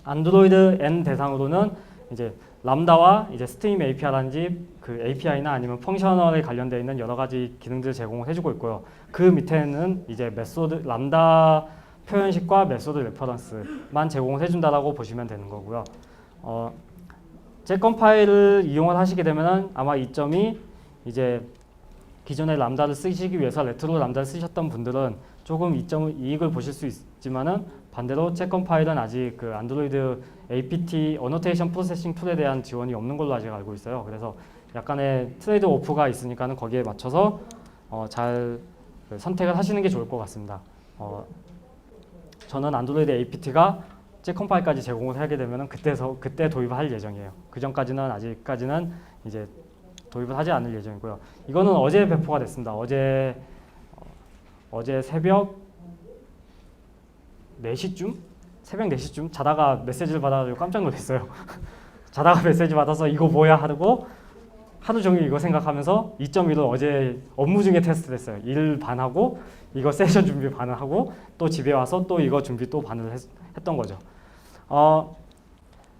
안드로이드 N 대상으로는 이제 람다와 이제 스트림 API라든지 그 API나 아니면 펑셔널에 관련되어 있는 여러 가지 기능들을 제공을 해주고 있고요. 그 밑에는 이제 람다 표현식과 메소드 레퍼런스만 제공을 해준다라고 보시면 되는 거고요. 잭 컴파일을 이용을 하시게 되면은 아마 이 점이 이제 기존에 람다를 쓰시기 위해서 레트로 람다를 쓰셨던 분들은 조금 이익을 보실 수 있지만은 반대로 잭 컴파일은 아직 그 안드로이드 APT 어노테이션 프로세싱 툴에 대한 지원이 없는 걸로 아직 알고 있어요. 그래서 약간의 트레이드 오프가 있으니까는 거기에 맞춰서 잘 선택을 하시는 게 좋을 것 같습니다. 저는 안드로이드 APT가 컴파일까지 제공을 하게 되면 그때 도입을 할 예정이에요. 그 전까지는 아직까지는 이제 도입을 하지 않을 예정이고요. 이거는 어제 배포가 됐습니다. 어제 새벽 4시쯤? 새벽 4시쯤 자다가 메시지를 받아가지고 깜짝 놀랐어요. 자다가 메시지 받아서 이거 뭐야 하고 하루 종일 이거 생각하면서 2.1을 어제 업무 중에 테스트를 했어요. 일 반하고 이거 세션 준비 반을 하고 또 집에 와서 또 이거 준비 또 반을 했던 거죠.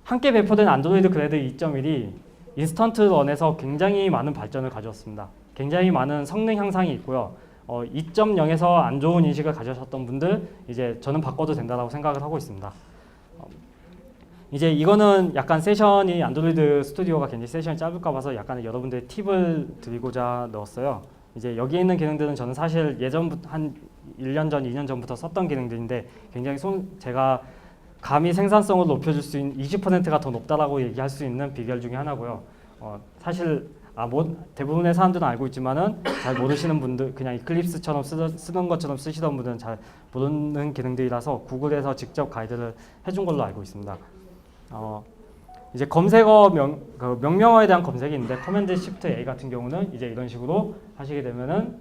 함께 배포된 안드로이드 그래드 2.1이 인스턴트 런에서 굉장히 많은 발전을 가져왔습니다. 굉장히 많은 성능 향상이 있고요. 2.0에서 안 좋은 인식을 가지셨던 분들 이제 저는 바꿔도 된다고 생각을 하고 있습니다. 이제 이거는 약간 세션이 안드로이드 스튜디오가 굉장히 세션이 짧을까 봐서 약간 여러분들 팁을 드리고자 넣었어요. 이제 여기에 있는 기능들은 저는 사실 예전부터 한 1년 전, 2년 전부터 썼던 기능들인데 굉장히 제가 감히 생산성을 높여줄 수 있는 20%가 더 높다라고 얘기할 수 있는 비결 중에 하나고요. 사실 대부분의 사람들은 알고 있지만은 잘 모르시는 분들, 그냥 이클립스처럼 쓰는 것처럼 쓰시던 분들은 잘 모르는 기능들이라서 구글에서 직접 가이드를 해준 걸로 알고 있습니다. 이제 검색어 명령어에 대한 검색이 있는데 커맨드 시프트 A 같은 경우는 이제 이런 식으로 하시게 되면은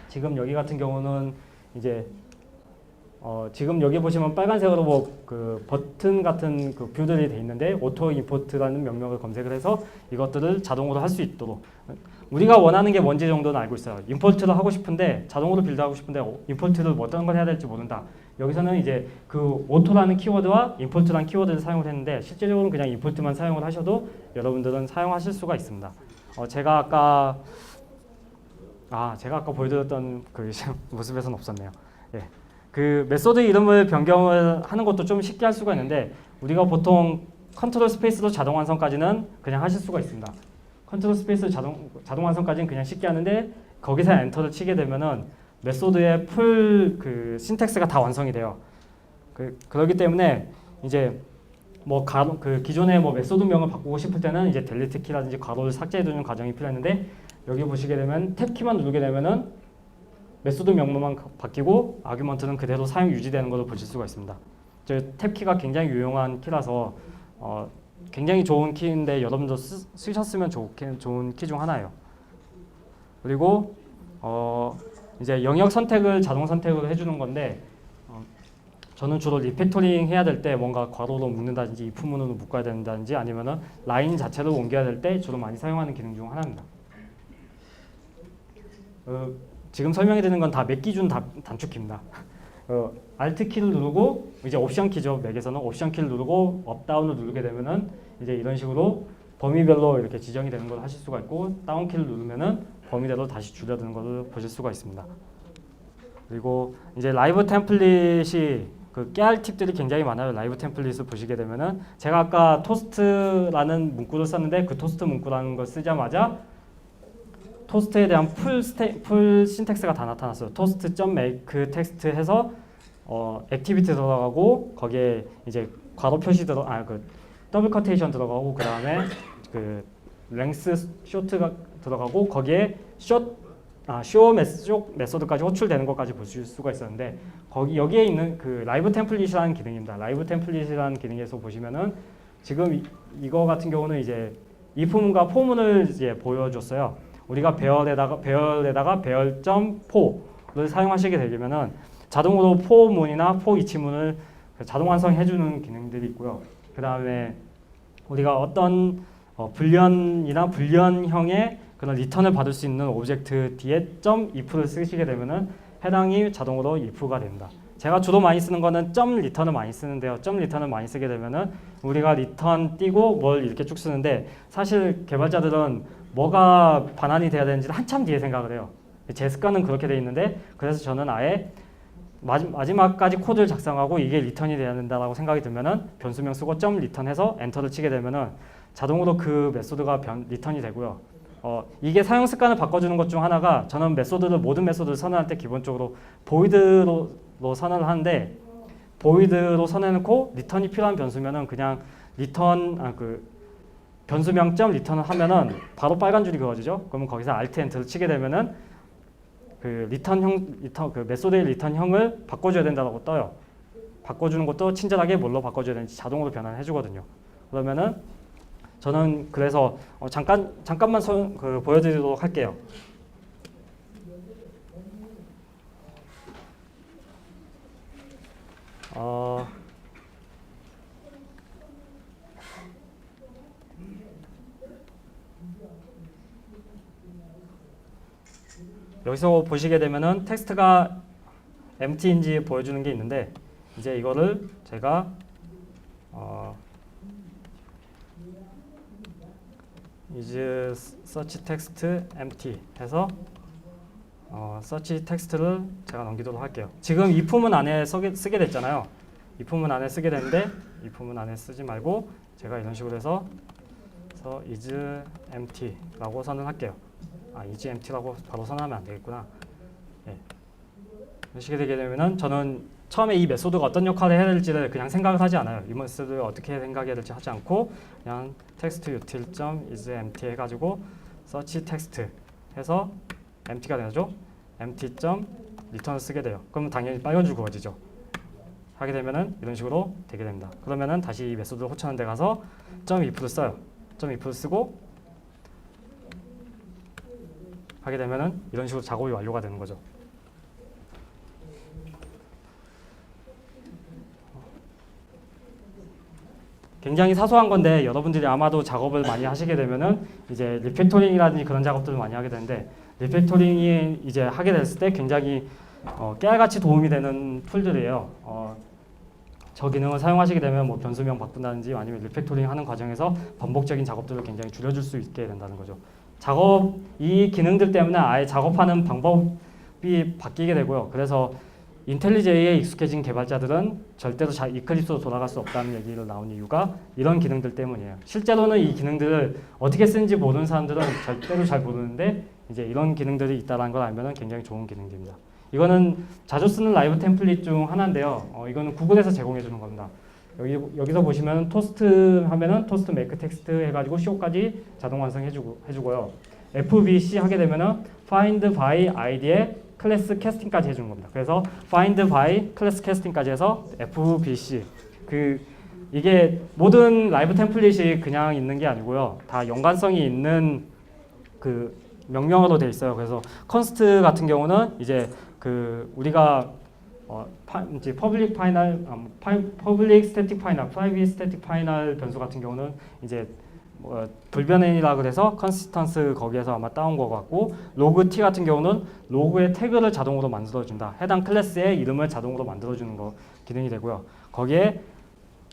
지금 여기 같은 경우는 이제 지금 여기 보시면 빨간색으로 그 버튼 같은 그 뷰들이 돼 있는데 오토 임포트라는 명령을 검색을 해서 이것들을 자동으로 할 수 있도록 우리가 원하는 게 뭔지 정도는 알고 있어요. 임포트를 하고 싶은데 자동으로 빌드하고 싶은데 임포트를 어떤 걸 해야 될지 모른다. 여기서는 이제 그 오토라는 키워드와 임포트라는 키워드를 사용을 했는데 실제적으로는 그냥 임포트만 사용을 하셔도 여러분들은 사용하실 수가 있습니다. 제가 아까 보여드렸던 그 모습에서는 없었네요. 예. 그 메소드 이름을 변경을 하는 것도 좀 쉽게 할 수가 있는데 우리가 보통 컨트롤 스페이스로 자동 완성까지는 그냥 하실 수가 있습니다. 컨트롤 스페이스 자동 완성까지는 그냥 쉽게 하는데 거기서 엔터를 치게 되면은 메소드의 풀 그 신텍스가 다 완성이 돼요. 그렇기 때문에 이제 그 기존의 메소드명을 바꾸고 싶을 때는 이제 델리트 키라든지 괄호를 삭제해두는 과정이 필요했는데 여기 보시게 되면 탭 키만 누르게 되면은 메소드 명문만 바뀌고 아규먼트는 그대로 사용 유지되는 것을 보실 수가 있습니다. 탭 키가 굉장히 유용한 키라서 굉장히 좋은 키인데 여러분도 쓰셨으면 좋은 키 중 하나예요. 그리고 이제 영역 선택을 자동 선택으로 해주는 건데 저는 주로 리팩토링 해야 될 때 뭔가 괄호로 묶는다든지 if문으로 묶어야 된다든지 아니면은 라인 자체를 옮겨야 될 때 주로 많이 사용하는 기능 중 하나입니다. 지금 설명해 드리는 건 다 맥 기준 단축키입니다. Alt 키를 누르고 이제 옵션 키죠. 맥에서는 옵션 키를 누르고 업다운을 누르게 되면은 이제 이런 식으로 범위별로 이렇게 지정이 되는 걸 하실 수가 있고 다운 키를 누르면은 범위대로 다시 줄여드는 것을 보실 수가 있습니다. 그리고 이제 라이브 템플릿이 그 깨알 팁들이 굉장히 많아요. 라이브 템플릿을 보시게 되면은 제가 아까 토스트라는 문구를 썼는데 그 토스트 문구라는 걸 쓰자마자 토스트에 대한 풀 신텍스가 다 나타났어요. toast.make 텍스트 해서 액티비티 들어가고 거기에 이제 괄호 표시 더블 커테이션 들어가고 그 다음에 그 랭스 쇼트가 들어가고 거기에 쇼 메소드까지 호출되는 것까지 보실 수가 있었는데 여기에 있는 그 라이브 템플릿이라는 기능입니다. 라이브 템플릿이라는 기능에서 보시면은 지금 이거 같은 경우는 이제 if문과 for문을 이제 보여줬어요. 우리가 배열에다가 배열.for를 사용하시게 되면은 자동으로 for문이나 for each문을 자동 완성해주는 기능들이 있고요. 그 다음에 우리가 어떤 불련이나 불련형의 그런 리턴을 받을 수 있는 오브젝트 뒤에 .if를 쓰시게 되면은 해당이 자동으로 if가 됩니다. 제가 주로 많이 쓰는 거는 .return을 많이 쓰는데요. .return을 많이 쓰게 되면은 우리가 return 띄고 뭘 이렇게 쭉 쓰는데 사실 개발자들은 뭐가 반환이 돼야 되는지를 한참 뒤에 생각을 해요. 제 습관은 그렇게 돼 있는데 그래서 저는 아예 마지막까지 코드를 작성하고 이게 리턴이 돼야 된다고 생각이 들면은 변수명 쓰고 .return 해서 엔터를 치게 되면은 자동으로 그 메소드가 리턴이 되고요. 이게 사용 습관을 바꿔주는 것 중 하나가 저는 모든 메소드를 선언할 때 기본적으로 보이드로 선언을 하는데 보이드로 선언해놓고 리턴이 필요한 변수면은 그냥 변수명 .return을 하면은 바로 빨간 줄이 그어지죠. 그러면 거기서 Alt Enter를 치게 되면은 그 메소드의 리턴형을 바꿔줘야 된다고 떠요. 바꿔주는 것도 친절하게 뭘로 바꿔줘야 되는지 자동으로 변환해 주거든요. 그러면은 저는 그래서 잠깐만 보여드리도록 할게요. 여기서 보시게 되면은 텍스트가 empty인지 보여주는 게 있는데 이제 이거를 제가 is search text empty 해서 search text를 제가 넘기도록 할게요. 지금 if문 안에 쓰게 됐잖아요. if문 안에 쓰게 됐는데 if문 안에 쓰지 말고 제가 이런 식으로 해서 is empty라고 선언할게요. is empty라고 바로 선언하면 안 되겠구나. 예. 이런 식이 되게 되면은 저는 처음에 이 메소드가 어떤 역할을 해야 될지를 그냥 생각을 하지 않아요. 이 메소드를 어떻게 생각해야 될지 하지 않고 그냥 text util.is empty 해가지고 search text 해서 empty가 되죠. empty.return을 쓰게 돼요. 그럼 당연히 빨간 줄 그어지죠. 하게 되면은 이런 식으로 되게 됩니다. 그러면은 다시 이 메소드를 호출하는 데 가서 .if를 써요. .if를 쓰고 하게 되면은 이런 식으로 작업이 완료가 되는 거죠. 굉장히 사소한 건데 여러분들이 아마도 작업을 많이 하시게 되면은 이제 리팩토링이라든지 그런 작업들을 많이 하게 되는데 리팩토링이 이제 하게 됐을 때 굉장히 깨알같이 도움이 되는 툴들이에요. 저 기능을 사용하시게 되면 뭐 변수명 바꾼다든지 아니면 리팩토링 하는 과정에서 반복적인 작업들을 굉장히 줄여줄 수 있게 된다는 거죠. 이 기능들 때문에 아예 작업하는 방법이 바뀌게 되고요. 그래서 인텔리제이에 익숙해진 개발자들은 절대로 이클립스로 돌아갈 수 없다는 얘기를 나온 이유가 이런 기능들 때문이에요. 실제로는 이 기능들을 어떻게 쓰는지 모르는 사람들은 절대로 잘 모르는데 이제 이런 기능들이 있다는 걸 알면 굉장히 좋은 기능들입니다. 이거는 자주 쓰는 라이브 템플릿 중 하나인데요. 이거는 구글에서 제공해 주는 겁니다. 여기서 보시면 토스트 하면은 토스트 메이크 텍스트 해가지고 CO까지 자동 완성해 주고요. FBC 하게 되면은 find by id에 클래스 캐스팅까지 해주는 겁니다. 그래서 find by 클래스 캐스팅까지 해서 FBC 이게 모든 라이브 템플릿이 그냥 있는 게 아니고요. 다 연관성이 있는 명령어로 되어 있어요. 그래서 const 같은 경우는 이제 우리가 이제 public static final, private static final 변수 같은 경우는 이제 불변이라 그래서 컨시스턴스 거기에서 아마 따온 것 같고 로그 t 같은 경우는 로그의 태그를 자동으로 만들어준다. 해당 클래스의 이름을 자동으로 만들어주는 거 기능이 되고요. 거기에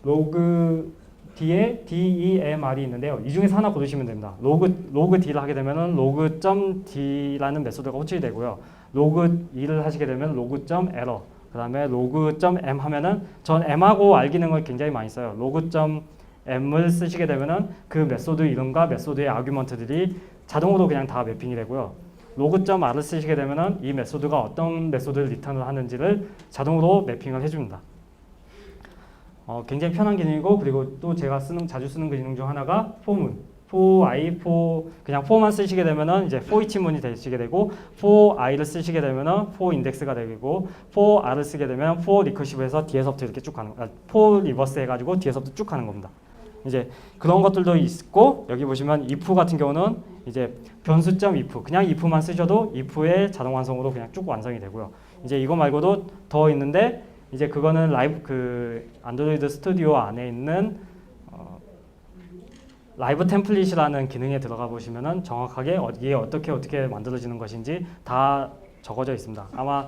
로그 d에 DEMR이 있는데요. 이 중에서 하나 고르시면 됩니다. 로그 d를 하게 되면은 로그.d라는 메소드가 호출이 되고요. 로그 e를 하시게 되면 로그.error 그 다음에 로그.m 하면은 전 m하고 r 기능을 굉장히 많이 써요. 로그.m을 쓰시게 되면은 그 메소드 이름과 메소드의 아규먼트들이 자동으로 그냥 다 매핑이 되고요. 로그.r을 쓰시게 되면은 이 메소드가 어떤 메소드를 리턴을 하는지를 자동으로 매핑을 해줍니다. 굉장히 편한 기능이고 그리고 또 제가 자주 쓰는 기능 중 하나가 for문. 그냥 for만 쓰시게 되면은 이제 for each문이 되시게 되고 for i를 쓰시게 되면은 for index가 되고 for r을 쓰게 되면 for recursive에서 뒤에서부터 이렇게 쭉 가는 for reverse 해가지고 뒤에서부터 쭉 가는 겁니다. 이제 그런 것들도 있고 여기 보시면 if 같은 경우는 이제 변수.if 그냥 if만 쓰셔도 if의 자동 완성으로 그냥 쭉 완성이 되고요. 이제 이거 말고도 더 있는데 이제 그거는 안드로이드 스튜디오 안에 있는 라이브 템플릿이라는 기능에 들어가 보시면은 정확하게 이게 어떻게 만들어지는 것인지 다 적어져 있습니다. 아마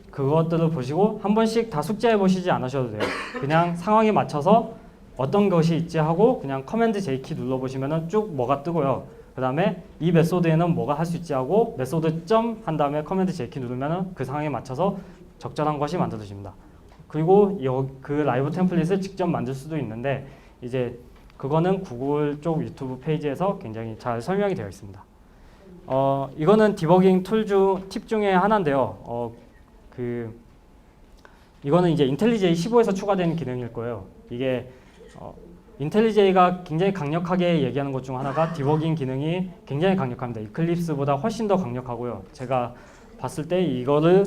그것들을 보시고 한 번씩 다 숙지해 보시지 않으셔도 돼요. 그냥 상황에 맞춰서 어떤 것이 있지 하고 그냥 커맨드 J키 눌러 보시면은 쭉 뭐가 뜨고요. 그 다음에 이 메소드에는 뭐가 할 수 있지 하고 메소드 점 한 다음에 커맨드 J키 누르면은 그 상황에 맞춰서 적절한 것이 만들어집니다. 그리고 그 라이브 템플릿을 직접 만들 수도 있는데 이제 그거는 구글 쪽 유튜브 페이지에서 굉장히 잘 설명이 되어 있습니다. 이거는 디버깅 팁 중에 하나인데요. 이거는 이제 인텔리제이 15에서 추가된 기능일 거예요. 이게 인텔리제이가 굉장히 강력하게 얘기하는 것 중 하나가 디버깅 기능이 굉장히 강력합니다. 이클립스보다 훨씬 더 강력하고요. 제가 봤을 때 이거를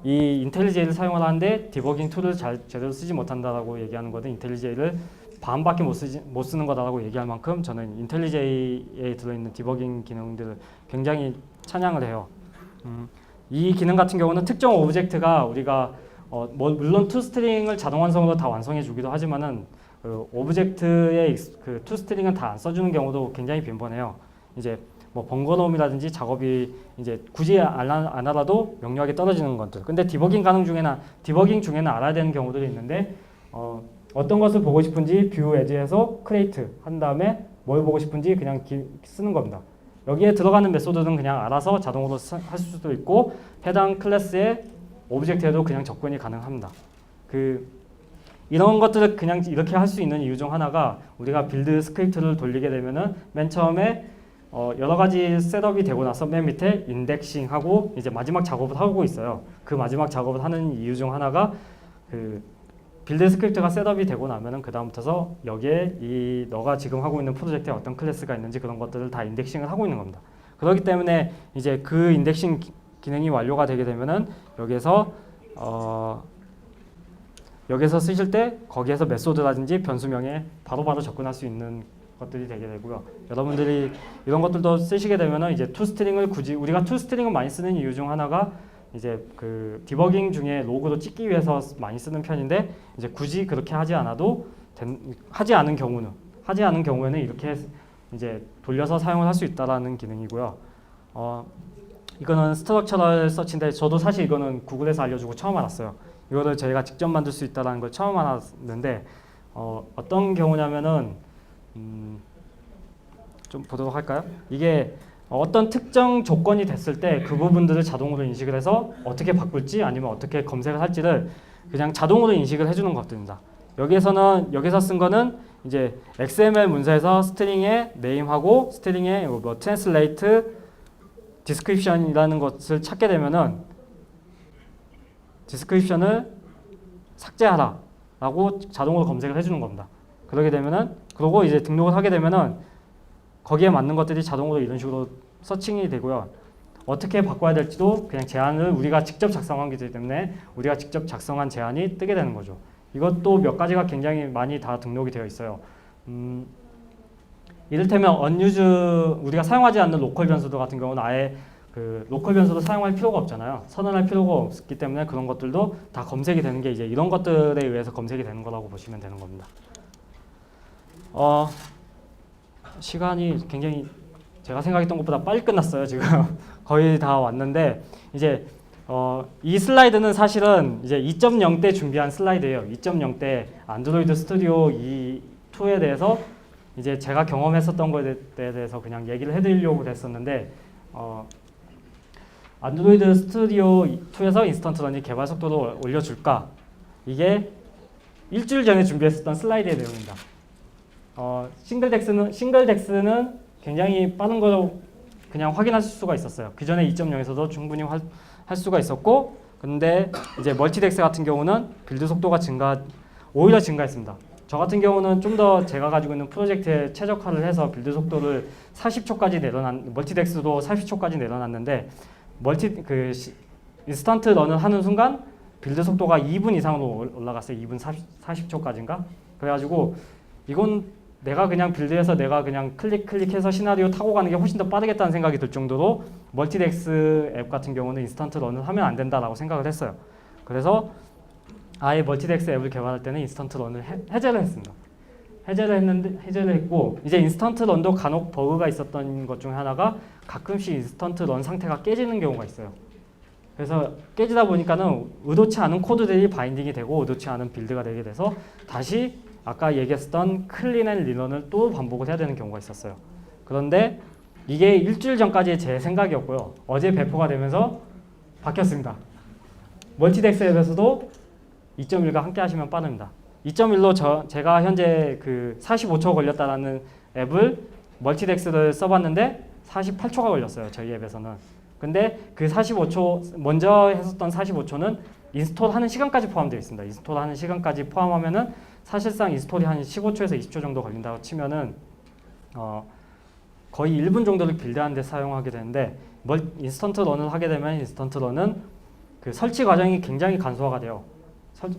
이 인텔리제이를 사용을 하는데 디버깅 툴을 제대로 쓰지 못한다라고 얘기하는 거는 인텔리제이를 반밖에 못 쓰는 거다라고 얘기할 만큼 저는 인텔리제이에 들어있는 디버깅 기능들을 굉장히 찬양을 해요. 이 기능 같은 경우는 특정 오브젝트가 우리가 물론 toString을 자동 완성으로 다 완성해 주기도 하지만은 그 오브젝트의 그 toString은 다 안 써주는 경우도 굉장히 빈번해요. 이제 뭐 번거로움이라든지 작업이 이제 굳이 안 알아도 명료하게 떨어지는 것들. 근데 디버깅 중에는 알아야 되는 경우들이 있는데 어떤 것을 보고 싶은지 뷰 에지에서 크리에이트 한 다음에 뭘 보고 싶은지 그냥 쓰는 겁니다. 여기에 들어가는 메소드는 그냥 알아서 자동으로 할 수도 있고 해당 클래스의 오브젝트에도 그냥 접근이 가능합니다. 이런 것들을 그냥 이렇게 할 수 있는 이유 중 하나가 우리가 빌드 스크립트를 돌리게 되면은 맨 처음에 여러 가지 셋업이 되고 나서 맨 밑에 인덱싱하고 이제 마지막 작업을 하고 있어요. 그 마지막 작업을 하는 이유 중 하나가 그 빌드 스크립트가 셋업이 되고 나면은 그 다음부터서 여기에 너가 지금 하고 있는 프로젝트에 어떤 클래스가 있는지 그런 것들을 다 인덱싱을 하고 있는 겁니다. 그렇기 때문에 이제 그 인덱싱 기능이 완료가 되게 되면은 여기서 쓰실 때 거기에서 메소드라든지 변수명에 바로바로 접근할 수 있는 것들이 되게 되고요. 여러분들이 이런 것들도 쓰시게 되면은 이제 toString을 우리가 toString을 많이 쓰는 이유 중 하나가 이제 그 디버깅 중에 로그로 찍기 위해서 많이 쓰는 편인데 이제 굳이 그렇게 하지 않은 경우에는 이렇게 이제 돌려서 사용을 할 수 있다라는 기능이고요. 이거는 스트럭처럴 서치인데 저도 사실 이거는 구글에서 알려주고 처음 알았어요. 이거를 저희가 직접 만들 수 있다는 걸 처음 알았는데 어떤 경우냐면은 좀 보도록 할까요? 이게 어떤 특정 조건이 됐을 때 그 부분들을 자동으로 인식을 해서 어떻게 바꿀지 아니면 어떻게 검색을 할지를 그냥 자동으로 인식을 해주는 것들입니다. 여기서 쓴 거는 이제 XML 문서에서 스트링의 네임하고 스트링의 뭐 translate description이라는 것을 찾게 되면은 description을 삭제하라 라고 자동으로 검색을 해주는 겁니다. 그러고 이제 등록을 하게 되면은 거기에 맞는 것들이 자동으로 이런 식으로 서칭이 되고요. 어떻게 바꿔야 될지도 그냥 제안을 우리가 직접 작성한 거기 때문에 우리가 직접 작성한 제안이 뜨게 되는 거죠. 이것도 몇 가지가 굉장히 많이 다 등록이 되어 있어요. 이를테면 우리가 사용하지 않는 로컬 변수들 같은 경우는 아예 그 로컬 변수를 사용할 필요가 없잖아요. 선언할 필요가 없기 때문에 그런 것들도 다 검색이 되는 게 이제 이런 것들에 의해서 검색이 되는 거라고 보시면 되는 겁니다. 시간이 굉장히 제가 생각했던 것보다 빨리 끝났어요. 지금 거의 다 왔는데 이제 이 슬라이드는 사실은 이제 2.0 때 준비한 슬라이드예요. 2.0 때 안드로이드 스튜디오 2에 대해서 이제 제가 경험했었던 것에 대해서 그냥 얘기를 해드리려고 했었는데 안드로이드 스튜디오 2에서 인스턴트 러닝 개발 속도를 올려줄까? 이게 일주일 전에 준비했었던 슬라이드의 내용입니다. 싱글덱스는 굉장히 빠른 걸로 그냥 확인하실 수가 있었어요. 그 전에 2.0에서도 충분히 할 수가 있었고, 근데 이제 멀티덱스 같은 경우는 빌드 속도가 오히려 증가했습니다. 저 같은 경우는 좀 더 제가 가지고 있는 프로젝트에 최적화를 해서 빌드 속도를 40초까지 멀티덱스도 40초까지 내려놨는데 인스턴트 런을 하는 순간 빌드 속도가 2분 이상으로 올라갔어요. 2분 40초까지인가? 그래가지고 이건 내가 그냥 빌드에서 내가 그냥 클릭해서 시나리오 타고 가는 게 훨씬 더 빠르겠다는 생각이 들 정도로 멀티덱스 앱 같은 경우는 인스턴트 런을 하면 안 된다라고 생각을 했어요. 그래서 아예 멀티덱스 앱을 개발할 때는 인스턴트 런을 해제를 했습니다. 해제를 했고 이제 인스턴트 런도 간혹 버그가 있었던 것 중에 하나가 가끔씩 인스턴트 런 상태가 깨지는 경우가 있어요. 그래서 깨지다 보니까는 의도치 않은 코드들이 바인딩이 되고 의도치 않은 빌드가 되게 돼서 다시 아까 얘기했던 클린 앤 리런을 또 반복을 해야 되는 경우가 있었어요. 그런데 이게 일주일 전까지 제 생각이었고요. 어제 배포가 되면서 바뀌었습니다. 멀티덱스 앱에서도 2.1과 함께 하시면 빠릅니다. 2.1로 제가 현재 그 45초 걸렸다라는 앱을 멀티덱스를 써봤는데 48초가 걸렸어요. 저희 앱에서는. 근데 그 45초 먼저 했었던 45초는 인스톨하는 시간까지 포함되어 있습니다. 인스톨하는 시간까지 포함하면은 사실상 인스톨이 한 15초에서 20초 정도 걸린다고 치면은 거의 1분 정도를 빌드하는 데 사용하게 되는데 인스턴트 런을 하게 되면 인스턴트 런은 그 설치 과정이 굉장히 간소화가 돼요.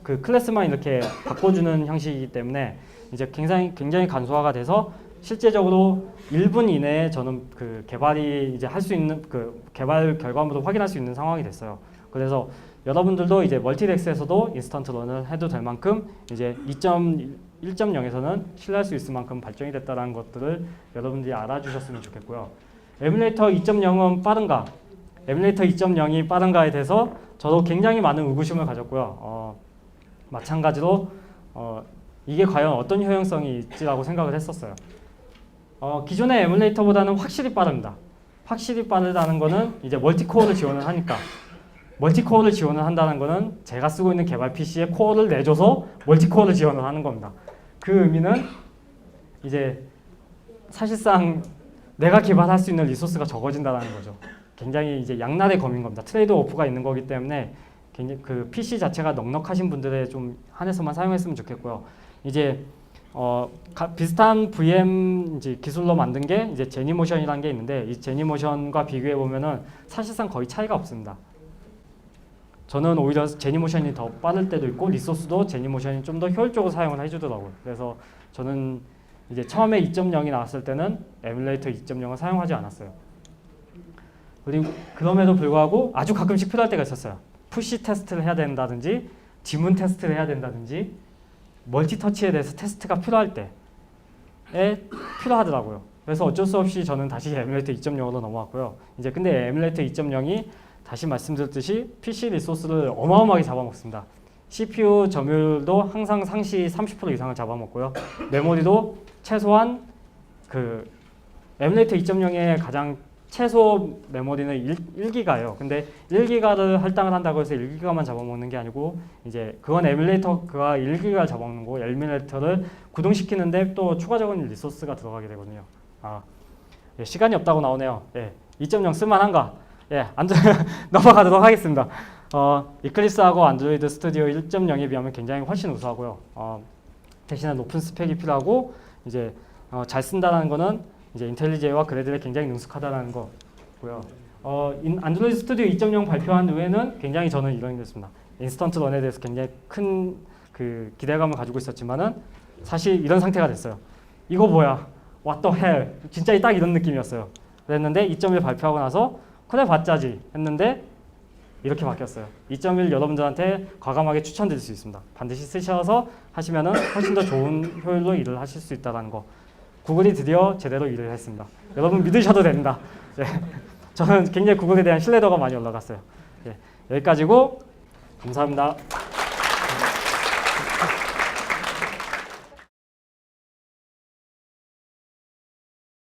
그 클래스만 이렇게 바꿔주는 형식이기 때문에 이제 굉장히 간소화가 돼서 실제적으로 1분 이내에 저는 그 개발이 이제 할 수 있는 그 개발 결과물을 확인할 수 있는 상황이 됐어요. 그래서 여러분들도 이제 멀티덱스에서도 인스턴트 런을 해도 될 만큼 이제 2.1.0에서는 신뢰할 수 있을 만큼 발전이 됐다는 것들을 여러분들이 알아주셨으면 좋겠고요. 에뮬레이터 2.0은 빠른가? 에뮬레이터 2.0이 빠른가에 대해서 저도 굉장히 많은 의구심을 가졌고요. 마찬가지로 이게 과연 어떤 효용성이 있지라고 생각을 했었어요. 기존의 에뮬레이터보다는 확실히 빠릅니다. 확실히 빠르다는 거는 이제 멀티코어를 지원을 하니까 멀티코어를 지원을 한다는 거는 제가 쓰고 있는 개발 PC에 코어를 내줘서 멀티코어를 지원을 하는 겁니다. 그 의미는 이제 사실상 내가 개발할 수 있는 리소스가 적어진다는 거죠. 굉장히 이제 양날의 검인 겁니다. 트레이드 오프가 있는 거기 때문에 굉장히 그 PC 자체가 넉넉하신 분들에 좀 한해서만 사용했으면 좋겠고요. 이제 비슷한 VM 이제 기술로 만든 게 이제 제니모션이라는 게 있는데 이 제니모션과 비교해 보면은 사실상 거의 차이가 없습니다. 저는 오히려 제니모션이 더 빠를 때도 있고 리소스도 제니모션이 좀 더 효율적으로 사용을 해주더라고요. 그래서 저는 이제 처음에 2.0이 나왔을 때는 에뮬레이터 2.0을 사용하지 않았어요. 그리고 그럼에도 불구하고 아주 가끔씩 필요할 때가 있었어요. 푸시 테스트를 해야 된다든지 지문 테스트를 해야 된다든지 멀티터치에 대해서 테스트가 필요할 때에 필요하더라고요. 그래서 어쩔 수 없이 저는 다시 에뮬레이터 2.0으로 넘어왔고요. 이제 근데 에뮬레이터 2.0이 다시 말씀드렸듯이 PC 리소스를 어마어마하게 잡아먹습니다. CPU 점유율도 항상 상시 30% 이상을 잡아먹고요. 메모리도 최소한 그 에뮬레이터 2.0의 가장 최소 메모리는 1기가예요. 근데 1기가를 할당을 한다고 해서 1기가만 잡아먹는 게 아니고 이제 그건 에뮬레이터가 1기가를 잡아먹는 거고 에뮬레이터를 구동시키는데 또 추가적인 리소스가 들어가게 되거든요. 예, 시간이 없다고 나오네요. 예, 2.0 쓸만한가? 예, 넘어가도록 하겠습니다. 이클립스하고 안드로이드 스튜디오 1.0에 비하면 굉장히 훨씬 우수하고요. 대신에 높은 스펙이 필요하고 이제 잘 쓴다는 거는 이제 인텔리제와 그래들에 굉장히 능숙하다는 거고요. 안드로이드 스튜디오 2.0 발표한 후에는 굉장히 저는 이런 게 됐습니다. 인스턴트 런에 대해서 굉장히 큰 그 기대감을 가지고 있었지만은 사실 이런 상태가 됐어요. 이거 뭐야? What the hell? 진짜 딱 이런 느낌이었어요. 그랬는데 2.1 발표하고 나서 그래 봤자지 했는데 이렇게 바뀌었어요. 2.1 여러분들한테 과감하게 추천드릴 수 있습니다. 반드시 쓰셔서 하시면은 훨씬 더 좋은 효율로 일을 하실 수 있다는 거. 구글이 드디어 제대로 일을 했습니다. 여러분 믿으셔도 됩니다. 예. 저는 굉장히 구글에 대한 신뢰도가 많이 올라갔어요. 예. 여기까지고 감사합니다.